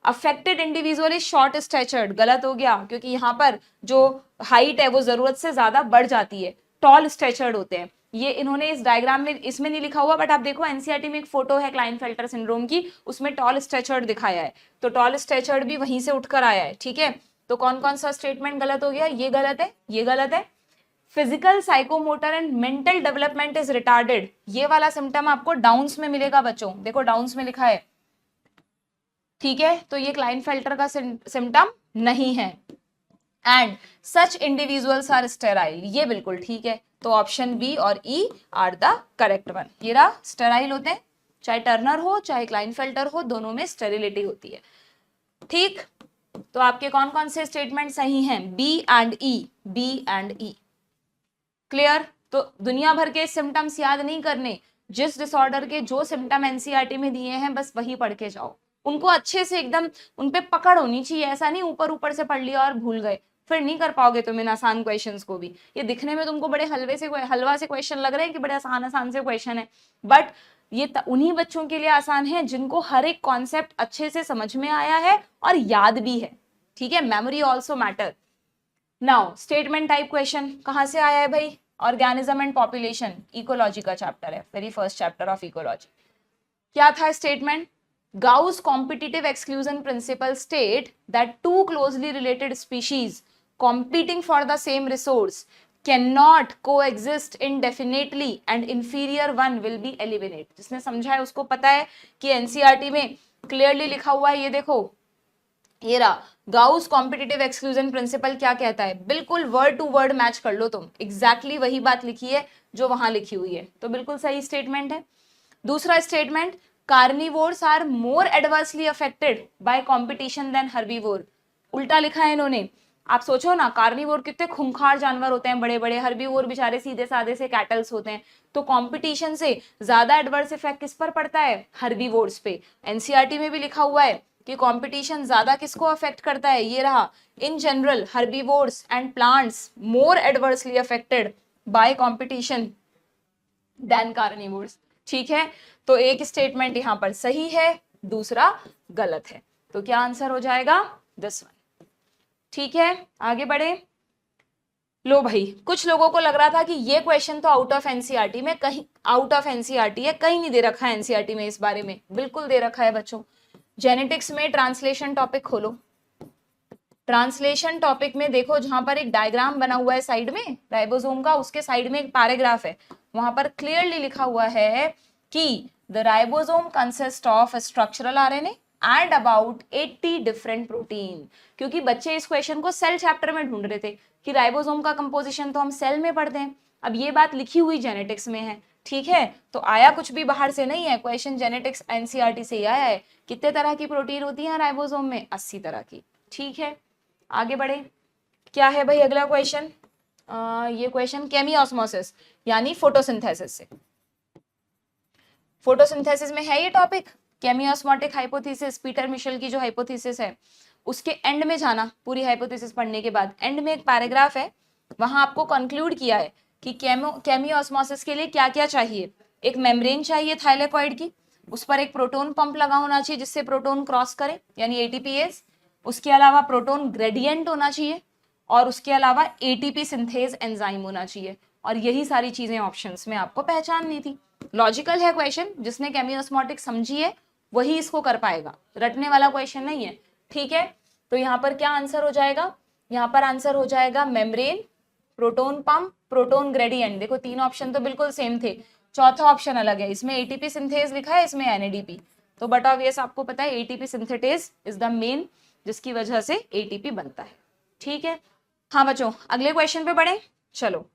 Affected individual is short statured, गलत हो गया, क्योंकि यहाँ पर जो हाइट है वो जरूरत से ज्यादा बढ़ जाती है, टॉल स्टैचर्ड होते हैं। ये इन्होंने इस डायग्राम में, इसमें नहीं लिखा हुआ, बट आप देखो एनसीईआरटी में एक फोटो है क्लाइनफेल्टर सिंड्रोम की, उसमें टॉल स्टैचर्ड दिखाया है, तो टॉल स्टैचर्ड भी वहीं से उठकर आया है। ठीक है, तो कौन कौन सा स्टेटमेंट गलत हो गया, ये गलत है, ये गलत है। Physical, psychomotor and mental development is retarded, ये वाला सिम्टम आपको डाउन्स में मिलेगा बच्चों, देखो डाउन्स में लिखा है। ठीक है, तो ये क्लाइनफेल्टर का सिम्टम नहीं है। And such individuals are sterile, ये बिल्कुल ठीक है, तो ऑप्शन बी और E are the correct one. ये रहा, स्टेराइल होते हैं, चाहे टर्नर हो चाहे क्लाइनफेल्टर हो, दोनों में स्टेरिलिटी होती है। ठीक, तो आपके कौन कौन से स्टेटमेंट सही हैं, B and E, B and E. Clear. तो दुनिया भर के सिम्टम्स याद नहीं करने, जिस डिसऑर्डर के जो सिम्टम एनसीईआरटी में दिए हैं बस वही पढ़ के जाओ, उनको अच्छे से एकदम उन पे पकड़ होनी चाहिए, ऐसा नहीं ऊपर ऊपर से पढ़ लिया और भूल गए, फिर नहीं कर पाओगे तुम इन आसान क्वेश्चंस को भी। ये दिखने में तुमको बड़े हलवा से क्वेश्चन लग रहे हैं कि बड़े आसान आसान से क्वेश्चन है, बट ये उन्हीं बच्चों के लिए आसान है जिनको हर एक कॉन्सेप्ट अच्छे से समझ में आया है और याद भी है। ठीक है, memory also matter. Now statement type question कहां से आया है भाई, ऑर्गेनिज्म एंड पॉपुलेशन, इकोलॉजी का चैप्टर है, very first chapter of ecology. क्या था statement, Gauss competitive exclusion principle state that two closely related species competing for the same resource cannot coexist indefinitely and inferior one will be eliminated। जिसने समझा है उसको पता है कि एनसीईआरटी में क्लियरली लिखा हुआ है, ये देखो, ये रहा गाउस कॉम्पिटिटिव एक्सक्लूजन प्रिंसिपल क्या कहता है, बिल्कुल वर्ड टू वर्ड मैच कर लो तुम, एग्जैक्टली वही बात लिखी है जो वहां लिखी हुई है, तो बिल्कुल सही स्टेटमेंट है। दूसरा statement, carnivores are more adversely affected by competition than herbivore, उल्टा लिखा है इन्होंने। आप सोचो ना, कार्निवोर कितने खूंखार जानवर होते हैं बड़े बड़े, हर्बीवोर बेचारे सीधे साधे से कैटल्स होते हैं, तो कंपटीशन से ज्यादा एडवर्स इफेक्ट किस पर पड़ता है, हर्बीवोर्स पे। एनसीईआरटी में भी लिखा हुआ है कि कंपटीशन ज्यादा किसको अफेक्ट करता है, ये रहा, in general herbivores and plants more adversely affected by competition than carnivores. ठीक है, तो एक स्टेटमेंट यहां पर सही है, दूसरा गलत है, तो क्या आंसर हो जाएगा, दिस वन। ठीक है, आगे बढ़े। लो भाई, कुछ लोगों को लग रहा था कि ये क्वेश्चन तो आउट ऑफ एनसीईआरटी में, कहीं आउट ऑफ एनसीईआरटी है, कहीं नहीं दे रखा है एनसीईआरटी में इस बारे में, बिल्कुल दे रखा है बच्चों। जेनेटिक्स में ट्रांसलेशन टॉपिक खोलो, ट्रांसलेशन टॉपिक में देखो जहां पर एक डायग्राम बना हुआ है साइड में राइबोसोम का, उसके साइड में एक पैराग्राफ है, वहां पर क्लियरली लिखा हुआ है कि the ribosome consist of structural RNA and about 80 different protein. क्योंकि बच्चे इस क्वेश्चन को सेल चैप्टर में ढूंढ रहे थे कि राइबोसोम का कंपोजिशन तो हम सेल में पढ़ते हैं, अब ये बात लिखी हुई जेनेटिक्स में है। ठीक है, तो आया कुछ भी बाहर से नहीं है, क्वेश्चन जेनेटिक्स एनसीईआरटी से ही आया है। कितने तरह की प्रोटीन होती है राइबोसोम में, 80 तरह की। ठीक है, आगे बढ़े। क्या है भाई अगला क्वेश्चन, ये क्वेश्चन केमियोस्मोसिस यानी फोटोसिंथेसिस से, फोटोसिंथेसिस में है ये टॉपिक, केमियोस्मोटिक हाइपोथेसिस, पीटर मिशेल की जो हाइपोथेसिस है उसके एंड में जाना, पूरी हाइपोथेसिस पढ़ने के बाद एंड में एक पैराग्राफ है, वहां आपको कंक्लूड किया है कि केमियोस्मोसिस के लिए क्या क्या चाहिए। एक मेम्ब्रेन चाहिए थाइलेकॉइड की, उस पर एक प्रोटोन पंप लगा होना चाहिए जिससे प्रोटोन क्रॉस करे यानी एटीपीएस, उसके अलावा प्रोटोन ग्रेडियंट होना चाहिए, और उसके अलावा एटीपी सिंथेज एंजाइम होना चाहिए। और यही सारी चीजें ऑप्शंस में आपको पहचाननी थी। लॉजिकल है क्वेश्चन, जिसने केमियोस्मोटिक समझी है वही इसको कर पाएगा, रटने वाला क्वेश्चन नहीं है। ठीक है, तो यहाँ पर क्या आंसर हो जाएगा, यहाँ पर आंसर हो जाएगा membrane, proton pump, proton gradient. देखो तीन ऑप्शन तो बिल्कुल सेम थे, चौथा ऑप्शन अलग है, इसमें एटीपी सिंथेज लिखा है, इसमें एनएडीपी। तो बट ऑब्वियस आपको पता है ATP synthetase is the main, जिसकी वजह से एटीपी बनता है। ठीक है, हाँ बच्चों अगले क्वेश्चन पे बढ़े। चलो,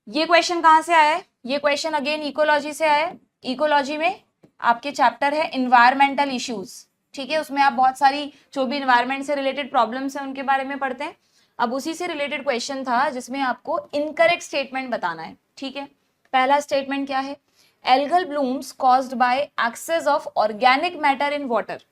ये क्वेश्चन कहाँ से आया है, ये क्वेश्चन अगेन इकोलॉजी से आया है। इकोलॉजी में आपके चैप्टर है इन्वायरमेंटल इश्यूज। ठीक है, उसमें आप बहुत सारी जो भी इन्वायरमेंट से रिलेटेड प्रॉब्लम्स हैं उनके बारे में पढ़ते हैं। अब उसी से रिलेटेड क्वेश्चन था जिसमें आपको इनकरेक्ट स्टेटमेंट बताना है। ठीक है, पहला स्टेटमेंट क्या है, algal blooms caused by excess of organic matter in water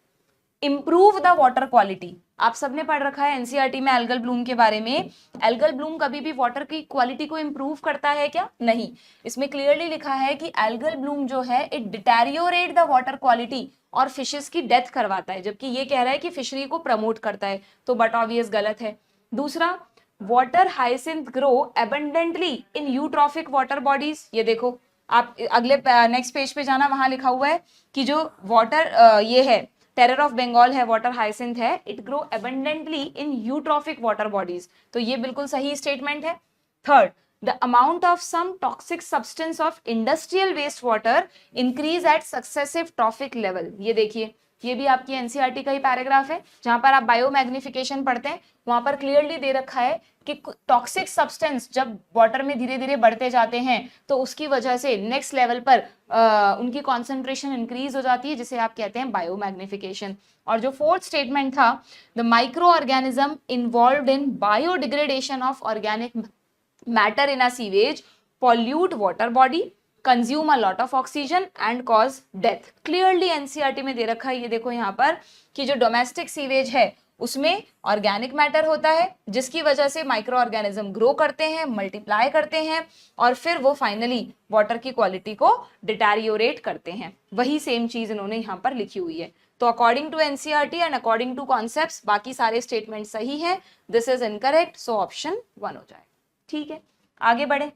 improve the water quality. आप सबने पढ़ रखा है एनसीईआरटी में एल्गल ब्लूम के बारे में। एल्गल ब्लूम कभी भी वाटर की क्वालिटी को इम्प्रूव करता है क्या, नहीं। इसमें क्लियरली लिखा है कि एल्गल ब्लूम जो है it deteriorate the water quality और फिशेस की डेथ करवाता है, जबकि ये कह रहा है कि फिशरी को प्रमोट करता है, तो बट ऑब्वियस गलत है। दूसरा, water hyacinth grow abundantly in eutrophic water bodies. ये देखो आप अगले नेक्स्ट पेज पे जाना, वहां लिखा हुआ है कि जो वाटर ये है टेरर ऑफ बंगाल है, वाटर हाइसिंथ है, it grow abundantly in eutrophic water bodies, तो ये बिल्कुल सही स्टेटमेंट है। Third, the amount of some toxic substance of industrial waste water increase at successive trophic level. ये देखिए, ये भी आपकी एनसीईआरटी का ही पैराग्राफ है, जहां पर आप बायोमैग्निफिकेशन पढ़ते हैं, वहां पर क्लियरली दे रखा है कि टॉक्सिक सब्सटेंस जब वाटर में धीरे धीरे बढ़ते जाते हैं तो उसकी वजह से नेक्स्ट लेवल पर उनकी कॉन्सेंट्रेशन इंक्रीज हो जाती है, जिसे आप कहते हैं बायोमैग्निफिकेशन। और जो फोर्थ स्टेटमेंट था, the micro organism involved in biodegradation of organic matter in a sewage pollute water body, consume a lot of oxygen and cause death। Clearly NCERT में दे रखा है, ये देखो यहाँ पर कि जो डोमेस्टिक सीवेज है उसमें ऑर्गेनिक मैटर होता है, जिसकी वजह से माइक्रो ऑर्गेनिज्म ग्रो करते हैं, मल्टीप्लाई करते हैं, और फिर वो फाइनली वाटर की क्वालिटी को डिटेरियोरेट करते हैं। वही सेम चीज इन्होंने यहाँ पर लिखी हुई है। तो according to NCERT and according to concepts बाकी सारे स्टेटमेंट सही है, this is incorrect, so option 1 हो जाएगा। ठीक है, आगे बढ़े।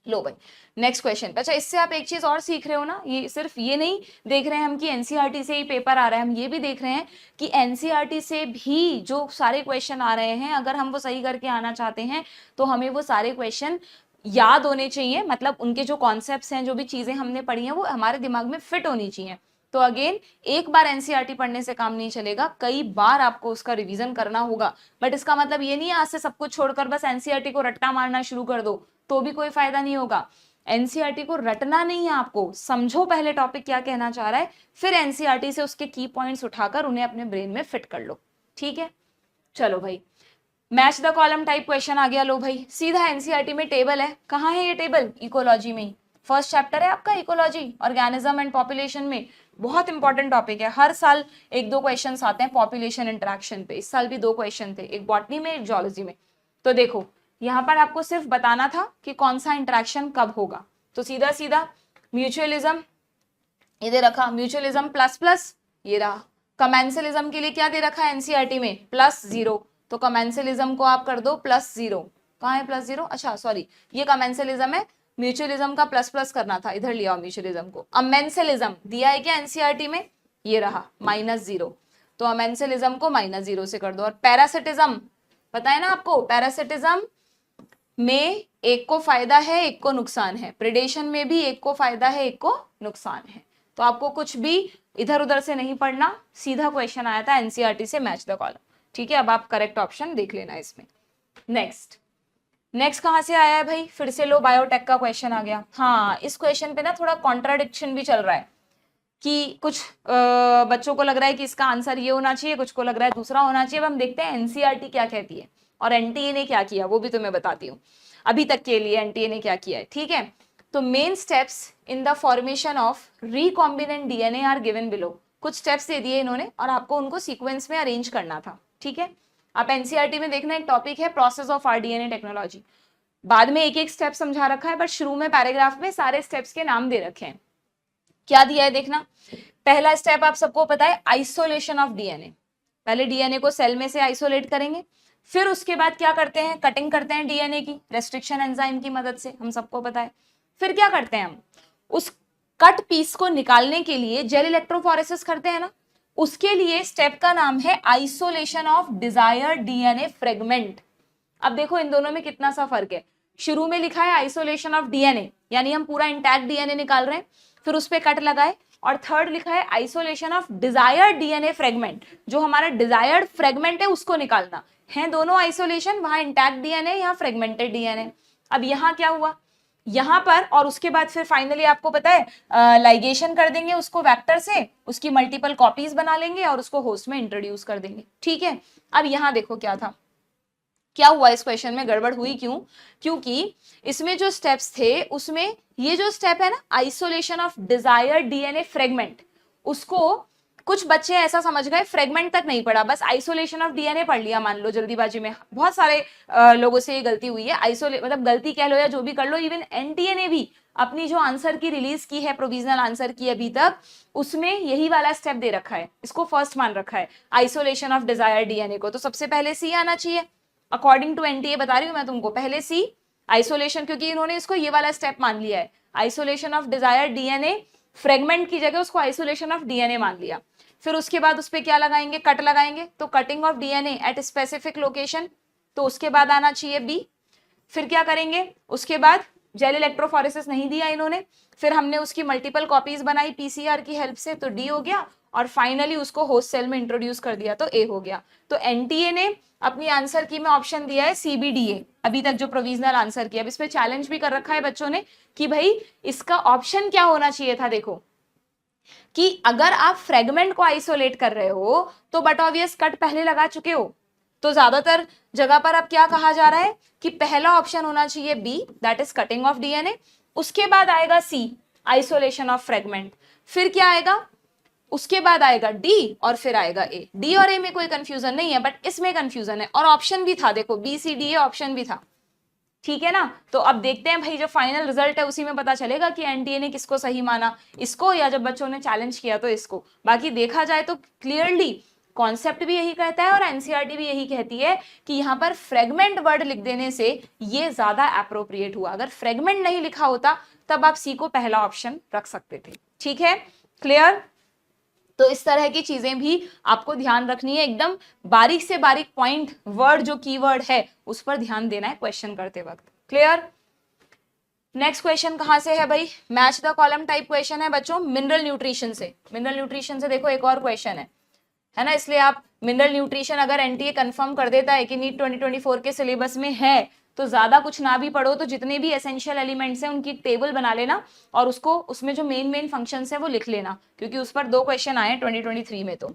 लो भाई, नेक्स्ट क्वेश्चन। अच्छा, इससे आप एक चीज और सीख रहे हो ना, ये सिर्फ ये नहीं देख रहे हैं हम कि एनसीईआरटी से ही पेपर आ रहा है, हम ये भी देख रहे हैं कि एनसीईआरटी से भी जो सारे क्वेश्चन आ रहे हैं, अगर हम वो सही करके आना चाहते हैं तो हमें वो सारे क्वेश्चन याद होने चाहिए, मतलब उनके जो कॉन्सेप्ट्स हैं, जो भी चीजें हमने पढ़ी हैं वो हमारे दिमाग में फिट होनी चाहिए। तो अगेन एक बार एनसीईआरटी पढ़ने से काम नहीं चलेगा, कई बार आपको उसका रिवीजन करना होगा। बट इसका मतलब ये नहीं है आज से सब कुछ छोड़कर बस एनसीईआरटी को रट्टा मारना शुरू कर दो, तो भी कोई फायदा नहीं होगा। एनसीईआरटी को रटना नहीं है, आपको समझो पहले टॉपिक क्या कहना चाह रहा है, फिर एनसीईआरटी से उसके की पॉइंट्स उठाकर उन्हें अपने ब्रेन में फिट कर लो। ठीक है, चलो भाई, match the column type question आ गया। लो भाई, सीधा एनसीईआरटी में टेबल है, कहाँ है ये टेबल, इकोलॉजी में ही। फर्स्ट चैप्टर है आपका इकोलॉजी, ऑर्गेनिज्म एंड पॉपुलेशन में, बहुत इंपॉर्टेंट टॉपिक है। हर साल एक दो क्वेश्चन आते हैं पॉपुलेशन इंटरेक्शन पे, इस साल भी 2 क्वेश्चन थे, एक बॉटनी में एक जियोलॉजी में। तो देखो यहाँ पर आपको सिर्फ बताना था कि कौन सा इंटरेक्शन कब होगा, तो सीधा सीधा म्यूचुअलिज्म ये दे रखा, म्यूचुअलिज्म प्लस प्लस ये रहा। कमेंसलिज्म के लिए क्या दे रखा है एनसीईआरटी में, +0, तो कमेंसलिज्म को आप कर दो +0। कहाँ है +0, अच्छा सॉरी ये कमेंसलिज्म है, म्यूचुअलिज्म का प्लस प्लस करना था, इधर लिया म्यूचुअलिज्म को। अमेंसलिज्म दिया है क्या एनसीईआरटी में, ये रहा -0, तो अमेंसलिज्म को -0 से कर दो। और पैरासिटिज्म पता है ना आपको, पैरासिटिज्म में एक को फायदा है एक को नुकसान है, प्रेडेशन में भी एक को फायदा है एक को नुकसान है। तो आपको कुछ भी इधर उधर से नहीं पढ़ना, सीधा क्वेश्चन आया था एनसीईआरटी से, मैच द कॉलम। ठीक है, अब आप करेक्ट ऑप्शन देख लेना इसमें। नेक्स्ट कहां से आया है भाई, फिर से लो बायोटेक का क्वेश्चन आ गया। हाँ, इस क्वेश्चन पे ना थोड़ा कॉन्ट्राडिक्शन भी चल रहा है कि कुछ बच्चों को लग रहा है कि इसका आंसर ये होना चाहिए, कुछ को लग रहा है दूसरा होना चाहिए। अब हम देखते हैं एनसीईआरटी क्या कहती है और एनटीए ने क्या किया, वो भी तुम्हें बताती हूँ अभी तक के लिए एनटीए ने क्या किया है। ठीक है, तो main steps in the formation of recombinant DNA are given below. कुछ स्टेप्स दे दिए इन्होंने और आपको उनको सीक्वेंस में अरेंज करना था। ठीक है, आप एनसीईआरटी में देखना एक टॉपिक है प्रोसेस ऑफ आरडीएनए टेक्नोलॉजी, बाद में एक एक स्टेप समझा रखा है, बट शुरू में पैराग्राफ में सारे स्टेप्स के नाम दे रखे हैं। क्या दिया है देखना, पहला स्टेप आप सबको पता है आइसोलेशन ऑफ डीएनए। पहले डीएनए को सेल में से आइसोलेट करेंगे, फिर उसके बाद क्या करते हैं, कटिंग करते हैं डीएनए की रेस्ट्रिक्शन एंजाइम की मदद से, हम सबको पता है। फिर क्या करते हैं, हम उस कट पीस को निकालने के लिए जेल इलेक्ट्रोफोरेसिस करते हैं ना, उसके लिए स्टेप का नाम है isolation of desired DNA fragment. अब देखो इन दोनों में कितना सा फर्क है, शुरू में लिखा है आइसोलेशन ऑफ डीएनए, यानी हम पूरा इंटैक्ट डीएनए निकाल रहे हैं, फिर उस पर कट लगाए, और थर्ड लिखा है isolation of desired DNA fragment, जो हमारा डिजायर्ड फ्रेगमेंट है उसको निकालना है। दोनों आइसोलेशन, वहां इंटैक्ट डीएनए, यहाँ फ्रेगमेंटेड डीएनए। अब यहाँ क्या हुआ, यहाँ पर, और उसके बाद फिर फाइनली आपको पता है लाइगेशन कर देंगे उसको वेक्टर से, उसकी मल्टीपल कॉपीज बना लेंगे और उसको होस्ट में इंट्रोड्यूस कर देंगे। ठीक है, अब यहाँ देखो क्या था, क्या हुआ इस क्वेश्चन में, गड़बड़ हुई क्यों, क्योंकि इसमें जो स्टेप्स थे उसमें ये जो स्टेप है ना isolation of desired DNA fragment, उसको कुछ बच्चे ऐसा समझ गए फ्रेगमेंट तक नहीं पढ़ा, बस आइसोलेशन ऑफ डीएनए पढ़ लिया, मान लो जल्दीबाजी में। बहुत सारे लोगों से ये गलती हुई है, मतलब गलती कह लो या जो भी कर लो। इवन एनटीए ने भी अपनी जो आंसर की रिलीज की है, प्रोविजनल आंसर की अभी तक, उसमें यही वाला स्टेप दे रखा है, इसको फर्स्ट मान रखा है आइसोलेशन ऑफ डिजायर्ड डीएनए को। तो सबसे पहले सी आना चाहिए अकॉर्डिंग टू एनटीए, बता रही हूं मैं तुमको, पहले सी आइसोलेशन, क्योंकि इन्होंने इसको ये वाला स्टेप मान लिया है, isolation of desired DNA fragment की जगह उसको आइसोलेशन ऑफ डीएनए मान लिया। फिर उसके बाद उस पर क्या लगाएंगे, कट लगाएंगे, तो cutting of DNA at specific location, तो उसके बाद आना चाहिए बी। फिर क्या करेंगे, उसके बाद जेल इलेक्ट्रोफोरेसिस नहीं दिया इन्होंने, फिर हमने उसकी मल्टीपल कॉपीज बनाई पीसीआर की हेल्प से, तो डी हो गया, और फाइनली उसको होस्ट सेल में इंट्रोड्यूस कर दिया, तो ए हो गया। तो एनटीए ने अपनी आंसर की में ऑप्शन दिया है सीबीडीए, अभी तक जो प्रोविजनल आंसर किया। अब इस पे चैलेंज भी कर रखा है बच्चों ने कि भाई इसका ऑप्शन क्या होना चाहिए था। देखो कि अगर आप फ्रेगमेंट को आइसोलेट कर रहे हो तो बट ऑब्वियस कट पहले लगा चुके हो, तो ज्यादातर जगह पर अब क्या कहा जा रहा है कि पहला ऑप्शन होना चाहिए B, that is cutting of DNA, उसके बाद आएगा सी आइसोलेशन ऑफ फ्रेगमेंट, फिर क्या आएगा, उसके बाद आएगा डी, और फिर आएगा ए। डी और ए में कोई कंफ्यूजन नहीं है, बट इसमें कंफ्यूजन है, और ऑप्शन भी था, देखो B C D A option भी था। ठीक है ना, तो अब देखते हैं भाई जो फाइनल रिजल्ट है उसी में पता चलेगा कि एनटीए ने किसको सही माना, इसको, या जब बच्चों ने चैलेंज किया तो इसको। बाकी देखा जाए तो क्लियरली कॉन्सेप्ट भी यही कहता है और एनसीईआरटी भी यही कहती है कि यहाँ पर फ्रेगमेंट वर्ड लिख देने से ये ज्यादा अप्रोप्रिएट हुआ। अगर फ्रेगमेंट नहीं लिखा होता तब आप सी को पहला ऑप्शन रख सकते थे। ठीक है, क्लियर। तो इस तरह की चीजें भी आपको ध्यान रखनी है, एकदम बारीक से बारीक पॉइंट, वर्ड जो कीवर्ड है उस पर ध्यान देना है क्वेश्चन करते वक्त। क्लियर। नेक्स्ट क्वेश्चन कहां से है भाई, match the column type question है बच्चों, मिनरल न्यूट्रिशन से। मिनरल न्यूट्रिशन से देखो एक और क्वेश्चन है ना, इसलिए आप मिनरल न्यूट्रिशन अगर एनटीए कंफर्म कर देता है कि नीट 2024 के सिलेबस में है, तो ज्यादा कुछ ना भी पढ़ो, तो जितने भी एसेंशियल एलिमेंट्स हैं उनकी टेबल बना लेना और उसको, उसमें जो मेन फंक्शंस है वो लिख लेना, क्योंकि उस पर 2 क्वेश्चन आए 2023 में। तो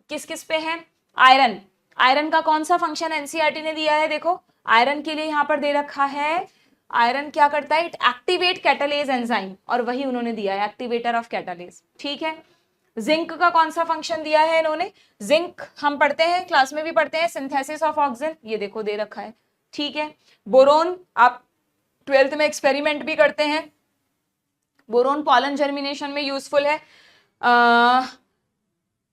किस किस पे है, आयरन, आयरन का कौन सा फंक्शन एनसीईआरटी ने दिया है, देखो आयरन के लिए यहाँ पर दे रखा है आयरन क्या करता है, इट एक्टिवेट कैटालेज एंजाइम, और वही उन्होंने दिया है, एक्टिवेटर ऑफ कैटालेज। ठीक है, जिंक का कौन सा फंक्शन दिया है इन्होंने, जिंक हम पढ़ते हैं, क्लास में भी पढ़ते हैं, सिंथेसिस ऑफ ऑक्सीजन, ये देखो दे रखा है। ठीक है, बोरोन आप 12th में एक्सपेरिमेंट भी करते हैं, बोरोन पॉलन जर्मिनेशन में यूजफुल है।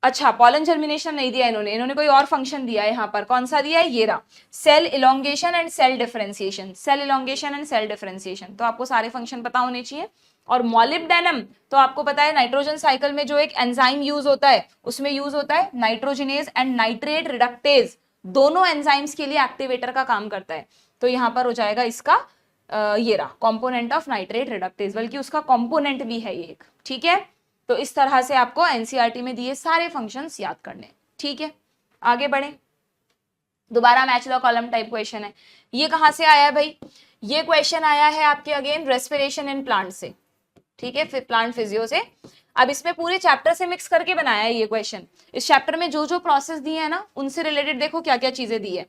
अच्छा, पॉलन जर्मिनेशन नहीं दिया इन्होंने कोई और फंक्शन दिया है यहाँ पर, कौन सा दिया है, ये रहा, cell elongation and cell differentiation, cell elongation and cell differentiation, तो आपको सारे फंक्शन पता होने चाहिए। और मॉलिब्डेनम तो आपको पता है नाइट्रोजन साइकिल में जो एक एंजाइम यूज होता है, उसमें यूज होता है नाइट्रोजिनेज एंड नाइट्रेट रिडक्टेज, दोनों एंजाइम्स के लिए एक्टिवेटर का काम करता है। तो यहाँ पर हो जाएगा इसका ये रहा, कॉम्पोनेंट ऑफ नाइट्रेट रिडक्टेज, बल्कि उसका कॉम्पोनेंट भी है ये एक। ठीक है, तो इस तरह से आपको एनसीईआरटी में दिए सारे फंक्शंस याद करने। ठीक है, आगे बढ़े, दोबारा match the column type question है। ये कहां से आया है भाई, ये क्वेश्चन आया है आपके अगेन रेस्पिरेशन इन प्लांट से। ठीक है, फिर प्लांट फिजियो से। अब इसमें पूरे चैप्टर से मिक्स करके बनाया है ये क्वेश्चन। इस चैप्टर में जो जो प्रोसेस दिए है ना, उनसे रिलेटेड देखो क्या क्या चीजें दी है।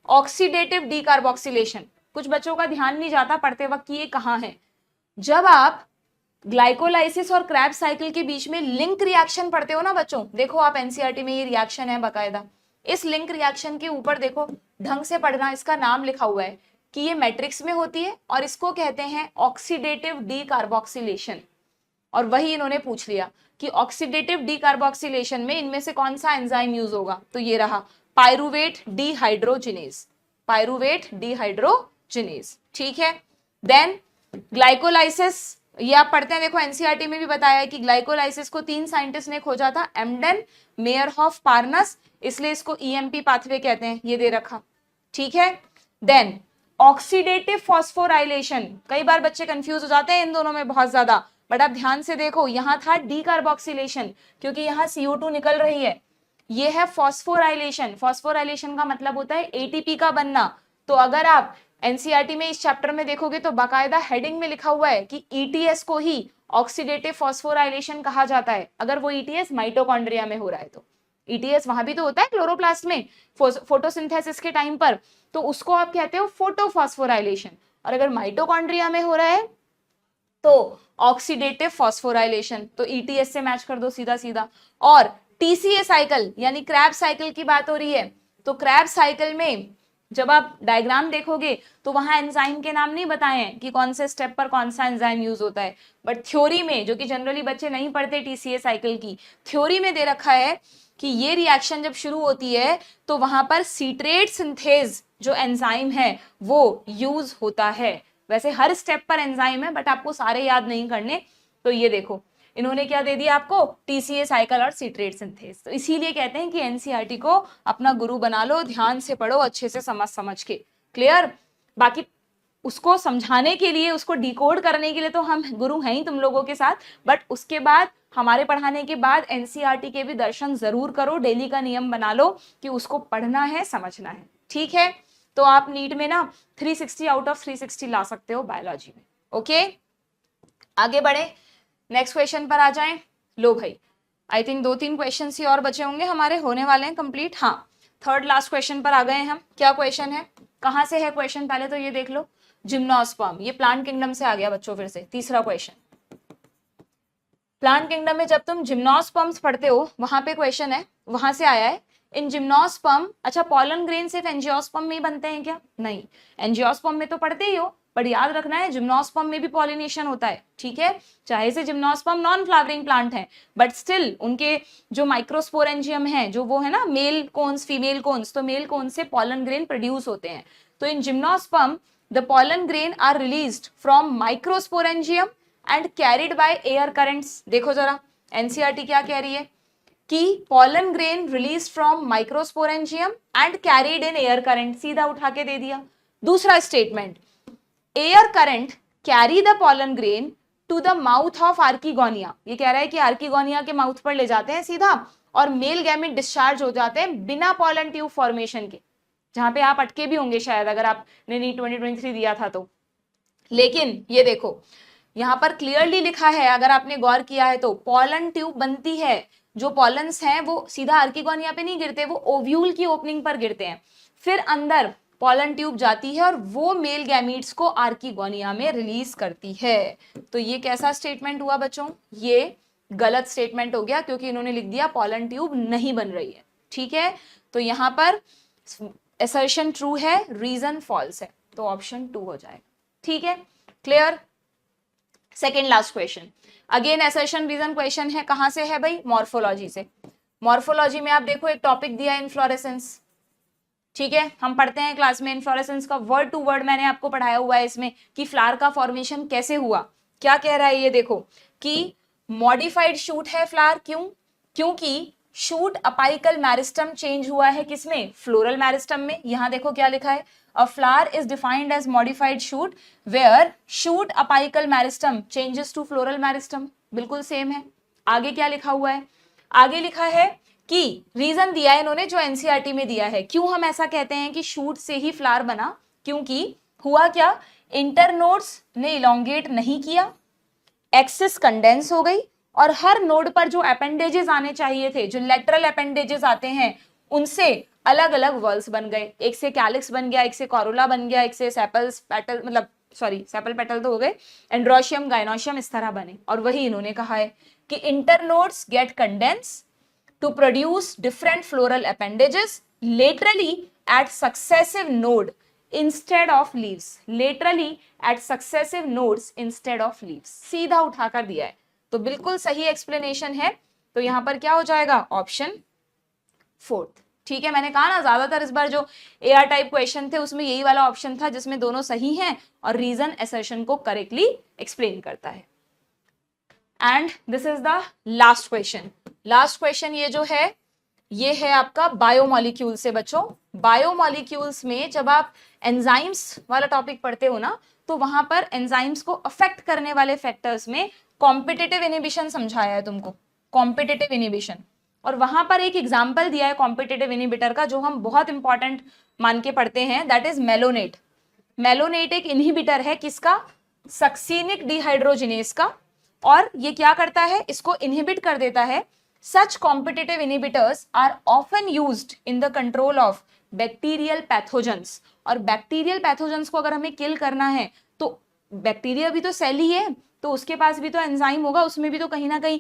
ऑक्सीडेटिव डीकार्बोक्सिलेशन, कुछ बच्चों का ध्यान नहीं जाता पढ़ते वक्त कि ये कहाँ है। जब आप ग्लाइकोलाइसिस और क्रैब्स साइकिल के बीच में लिंक रिएक्शन पढ़ते हो ना बच्चों, देखो आप एनसीईआरटी में ये रिएक्शन है बकायदा, इस लिंक रिएक्शन के ऊपर देखो ढंग से पढ़ना, इसका नाम लिखा हुआ है कि ये मैट्रिक्स में होती है और इसको कहते हैं ऑक्सीडेटिव डीकार्बोक्सिलेशन। और वही इन्होंने पूछ लिया कि ऑक्सीडेटिव डीकार्बोक्सिलेशन में इनमें से कौन सा एंजाइम यूज होगा, तो ये रहा पायरुवेट डीहाइड्रोजिनेज, पायरुवेट डीहाइड्रोजिनेज। ठीक है, देन ग्लाइकोलाइसिस, ये आप पढ़ते हैं, देखो एनसीईआरटी में भी बताया है कि ग्लाइकोलाइसिस को 3 साइंटिस्ट ने खोजा था, एम्डेन, मेयरहॉफ, पार्नस, इसलिए इसको ईएमपी पाथवे कहते हैं, ये दे रखा। ठीक है, देन ऑक्सीडेटिव फॉस्फोराइलेशन, कई बार बच्चे कंफ्यूज हो जाते हैं इन दोनों में बहुत ज्यादा, बट आप ध्यान से देखो, यहां था डीकार्बोक्सिलेशन क्योंकि यहां CO2 निकल रही है, ये है फॉस्फोराइलेशन, फॉस्फोराइलेशन का मतलब होता है एटीपी का बनना। तो अगर आप एनसीईआरटी में इस चैप्टर में देखोगे तो बाकायदा हेडिंग में लिखा हुआ है कि ईटीएस को ही ऑक्सीडेटिव फॉस्फोराइलेशन कहा जाता है, अगर वो ईटीएस माइटोकॉन्ड्रिया में हो रहा है तो। ईटीएस वहां भी तो होता है क्लोरोप्लास्ट में फोटोसिंथेसिस के टाइम पर, तो उसको आप कहते हो फोटोफॉस्फोराइलेशन, और अगर माइटोकॉन्ड्रिया में हो रहा है तो ऑक्सीडेटिव फॉस्फोराइलेशन, तो ईटीएस से मैच कर दो सीधा सीधा। और टीसीए साइकिल यानी क्रैब साइकिल की बात हो रही है, तो क्रैब साइकिल में जब आप डायग्राम देखोगे तो वहां एंजाइम के नाम नहीं बताए हैं कि कौन से स्टेप पर कौन सा एंजाइम यूज होता है, बट थ्योरी में, जो कि जनरली बच्चे नहीं पढ़ते टीसीए साइकिल की, थ्योरी में दे रखा है कि ये रिएक्शन जब शुरू होती है तो वहां पर सीट्रेट सिंथेज जो एंजाइम है वो यूज होता है। वैसे हर स्टेप पर एंजाइम है, बट आपको सारे याद नहीं करने। तो ये देखो इन्होंने क्या दे दिया आपको, टीसीए साइकिल और सीट्रेट सिंथेज। तो इसीलिए कहते हैं कि एनसीईआरटी को अपना गुरु बना लो, ध्यान से पढ़ो, अच्छे से समझ के। क्लियर, बाकी उसको समझाने के लिए, उसको डिकोड करने के लिए तो हम गुरु हैं ही तुम लोगों के साथ, बट उसके बाद हमारे पढ़ाने के बाद एनसीईआरटी के भी दर्शन जरूर करो, डेली का नियम बना लो कि उसको पढ़ना है, समझना है। ठीक है, तो आप नीट में ना 360 आउट ऑफ 360 ला सकते हो बायोलॉजी में। ओके, आगे बढ़े, नेक्स्ट क्वेश्चन पर आ जाएं। लो भाई, आई थिंक 2-3 क्वेश्चन ही और बचे होंगे, हमारे होने वाले हैं कंप्लीट। हाँ, थर्ड लास्ट क्वेश्चन पर आ गए हम। क्या क्वेश्चन है, कहां से है क्वेश्चन, पहले तो ये देख लो, जिम्नोस्पर्म, ये प्लांट किंगडम से आ गया बच्चों फिर से। तीसरा क्वेश्चन, प्लांट किंगडम में जब तुम जिम्नोस्पर्म्स पढ़ते हो वहां पे क्वेश्चन है, वहां से आया है। इन जिम्नोस्पर्म, अच्छा पॉलन ग्रेन सिर्फ एंजियोस्पर्म में ही बनते हैं क्या, नहीं, एंजियोस्पर्म में तो पढ़ते ही हो, पर याद रखना है जिम्नोस्पर्म में भी पॉलिनेशन होता है। ठीक है, चाहे से जिम्नोस्पर्म नॉन फ्लावरिंग प्लांट है, बट स्टिल उनके जो माइक्रोस्पोरेंजियम है, जो वो है ना मेल कोन्स फीमेल कोन्स, तो मेल कोन से पॉलन ग्रेन प्रोड्यूस होते हैं। तो in gymnosperm the pollen grain are released from microsporangium and carried by air currents. देखो जरा एनसीईआरटी क्या कह रही है कि pollen grain release from microsporangium and carried in air current, सीधा उठा के दे दिया। दूसरा statement, air current carry the pollen grain to the mouth of archegonia, ये कह रहा है कि आर्किगोनिया के माउथ पर ले जाते हैं सीधा, और मेल गैमेट डिस्चार्ज हो जाते हैं बिना पॉलन ट्यूब फॉर्मेशन के, जहां पे आप अटके भी होंगे शायद अगर आपने नीट 2023 दिया था तो। लेकिन ये देखो यहाँ पर क्लियरली लिखा है, अगर आपने गौर किया है तो, पॉलन ट्यूब बनती है, जो पॉलन्स हैं वो सीधा आर्किगोनिया पे नहीं गिरते, वो ओव्यूल की ओपनिंग पर गिरते हैं, फिर अंदर पॉलन ट्यूब जाती है और वो मेल गैमीट्स को आर्किगोनिया में रिलीज करती है। तो ये कैसा स्टेटमेंट हुआ बच्चों? ये गलत स्टेटमेंट हो गया, क्योंकि इन्होंने लिख दिया पॉलन ट्यूब नहीं बन रही है। ठीक है, तो यहां पर असर्शन ट्रू है, रीजन फॉल्स है, तो ऑप्शन 2 हो जाएगा। ठीक है, clear. Second last question, again assertion reason question है। कहां से है भाई? मॉर्फोलॉजी से। मॉर्फोलॉजी में आप देखो एक टॉपिक दिया है इन्फ्लोरेसेंस। ठीक है, हम पढ़ते हैं क्लास में इन्फ्लोरेसेंस का वर्ड टू वर्ड मैंने आपको पढ़ाया हुआ है इसमें कि फ्लावर का फॉर्मेशन कैसे हुआ। क्या कह रहा है ये देखो कि मॉडिफाइड शूट है फ्लावर। क्यों? क्योंकि शूट अपाइकल मैरिस्टम चेंज हुआ है किसमें? फ्लोरल मैरिस्टम में। यहां देखो क्या लिखा है, a flower is defined as modified shoot where shoot apical meristem changes to floral meristem. बिल्कुल सेम है। आगे क्या लिखा हुआ है? आगे लिखा है कि रीजन दिया है इन्होंने जो एनसीईआरटी में दिया है, क्यों हम ऐसा कहते हैं कि शूट से ही फ्लावर बना। क्योंकि हुआ क्या, इंटरनोड्स ने इलोंगेट नहीं किया, एक्सिस कंडेंस हो गई, और हर नोड पर जो अपेंडेजेस आने चाहिए थे, जो लेटरल अपेंडेजेस आते हैं, उनसे अलग अलग वर्ल्स बन गए। एक से कैलिक्स बन गया, एक से कोरोला बन गया, एक से सेपल्स पेटल, मतलब सॉरी सेपल पेटल तो हो गए, एंड्रोशियम गाइनोशियम इस तरह बने। और वही इन्होंने कहा है कि internodes get condense to produce different floral appendages laterally at successive node instead of leaves. Laterally at successive nodes instead of leaves. सीधा उठाकर दिया है, तो बिल्कुल सही एक्सप्लेनेशन है। तो यहां पर क्या हो जाएगा? ऑप्शन 4। ठीक है, मैंने कहा ना ज्यादातर इस बार जो एआर टाइप क्वेश्चन थे उसमें यही वाला ऑप्शन था जिसमें दोनों सही हैं और रीजन असर्शन को करेक्टली एक्सप्लेन करता है। And this is the last question. Last question ये जो है ये है आपका बायोमॉलिक्यूल से बच्चों। बायोमॉलिक्यूल्स में जब आप एंजाइम्स वाला टॉपिक पढ़ते हो ना, तो वहां पर एंजाइम्स को अफेक्ट करने वाले फैक्टर्स में कॉम्पिटिटिव इनिबिशन समझाया है तुमको, कॉम्पिटिटिव इनिबिशन। और वहां पर एक एग्जाम्पल दिया है कॉम्पिटिटिव इनिबिटर का जो हम बहुत इंपॉर्टेंट मान के पढ़ते हैं, दैट इज मेलोनेट। मेलोनेट एक इनहिबिटर है किसका? सक्सीनिक डिहाइड्रोजिनेस का। और ये क्या करता है? इसको इनहिबिट कर देता है। Such competitive inhibitors are often used in the control of bacterial pathogens. और बैक्टीरियल पैथोजेंस को अगर हमें किल करना है तो बैक्टीरिया भी तो सेल ही है, तो उसके पास भी तो एंजाइम होगा, उसमें भी तो कहीं ना कहीं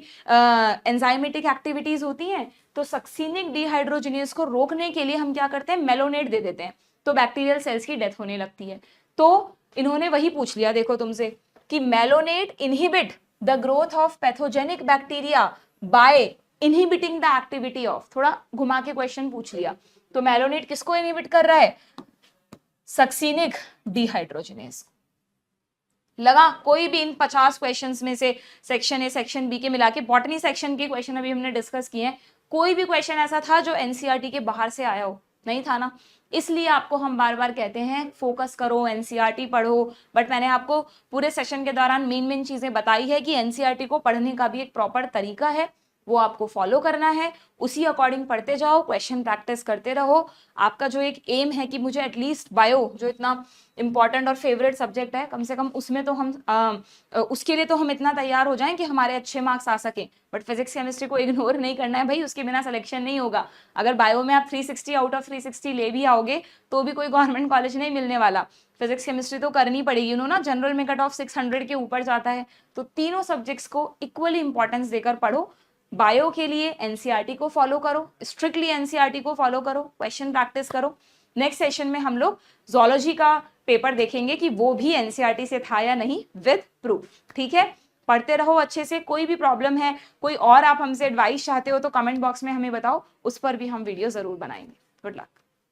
एंजाइमेटिक एक्टिविटीज होती हैं। तो सक्सीनिक डिहाइड्रोजिनेस को रोकने के लिए हम क्या करते हैं? मेलोनेट दे देते हैं, तो बैक्टीरियल सेल्स की डेथ होने लगती है। तो इन्होंने वही पूछ लिया देखो तुमसे कि malonate inhibit the growth of pathogenic bacteria by inhibiting the activity of, थोड़ा घुमा के क्वेश्चन पूछ लिया। तो मेलोनेट किसको इनहिबिट कर रहा है? Succinic dehydrogenase. लगा? कोई भी इन 50 क्वेश्चंस में से सेक्शन ए सेक्शन बी के मिला के, बॉटनी सेक्शन के क्वेश्चन अभी हमने डिस्कस किए हैं, कोई भी क्वेश्चन ऐसा था जो एनसीईआरटी के बाहर से आया हो? नहीं था ना। इसलिए आपको हम बार बार कहते हैं फोकस करो, एनसीईआरटी पढ़ो। बट मैंने आपको पूरे सेशन के दौरान मेन चीजें बताई है कि एनसीईआरटी को पढ़ने का भी एक प्रॉपर तरीका है, वो आपको फॉलो करना है, उसी अकॉर्डिंग पढ़ते जाओ, क्वेश्चन प्रैक्टिस करते रहो। आपका जो एक एम है कि मुझे एटलीस्ट बायो जो इतना इंपॉर्टेंट और फेवरेट सब्जेक्ट है, कम से कम उसमें तो हम उसके लिए तो हम इतना तैयार हो जाएं कि हमारे अच्छे मार्क्स आ सकें। बट फिजिक्स केमिस्ट्री को इग्नोर नहीं करना है भाई, उसके बिना सिलेक्शन नहीं होगा। अगर बायो में आप 360 आउट ऑफ 360 ले भी आओगे तो भी कोई गवर्नमेंट कॉलेज नहीं मिलने वाला। फिजिक्स केमिस्ट्री तो करनी पड़ेगी, ना जनरल में कट ऑफ 600 के ऊपर जाता है। तो तीनों सब्जेक्ट्स को इक्वली इंपॉर्टेंस देकर पढ़ो। बायो के लिए एनसीईआरटी को फॉलो करो, स्ट्रिक्टली एनसीईआरटी को फॉलो करो, क्वेश्चन प्रैक्टिस करो। नेक्स्ट सेशन में हम लोग जोलॉजी का पेपर देखेंगे कि वो भी एनसीईआरटी से था या नहीं, विद प्रूफ। ठीक है, पढ़ते रहो अच्छे से। कोई भी प्रॉब्लम है, कोई और आप हमसे एडवाइस चाहते हो तो कमेंट बॉक्स में हमें बताओ, उस पर भी हम वीडियो जरूर बनाएंगे। Good luck.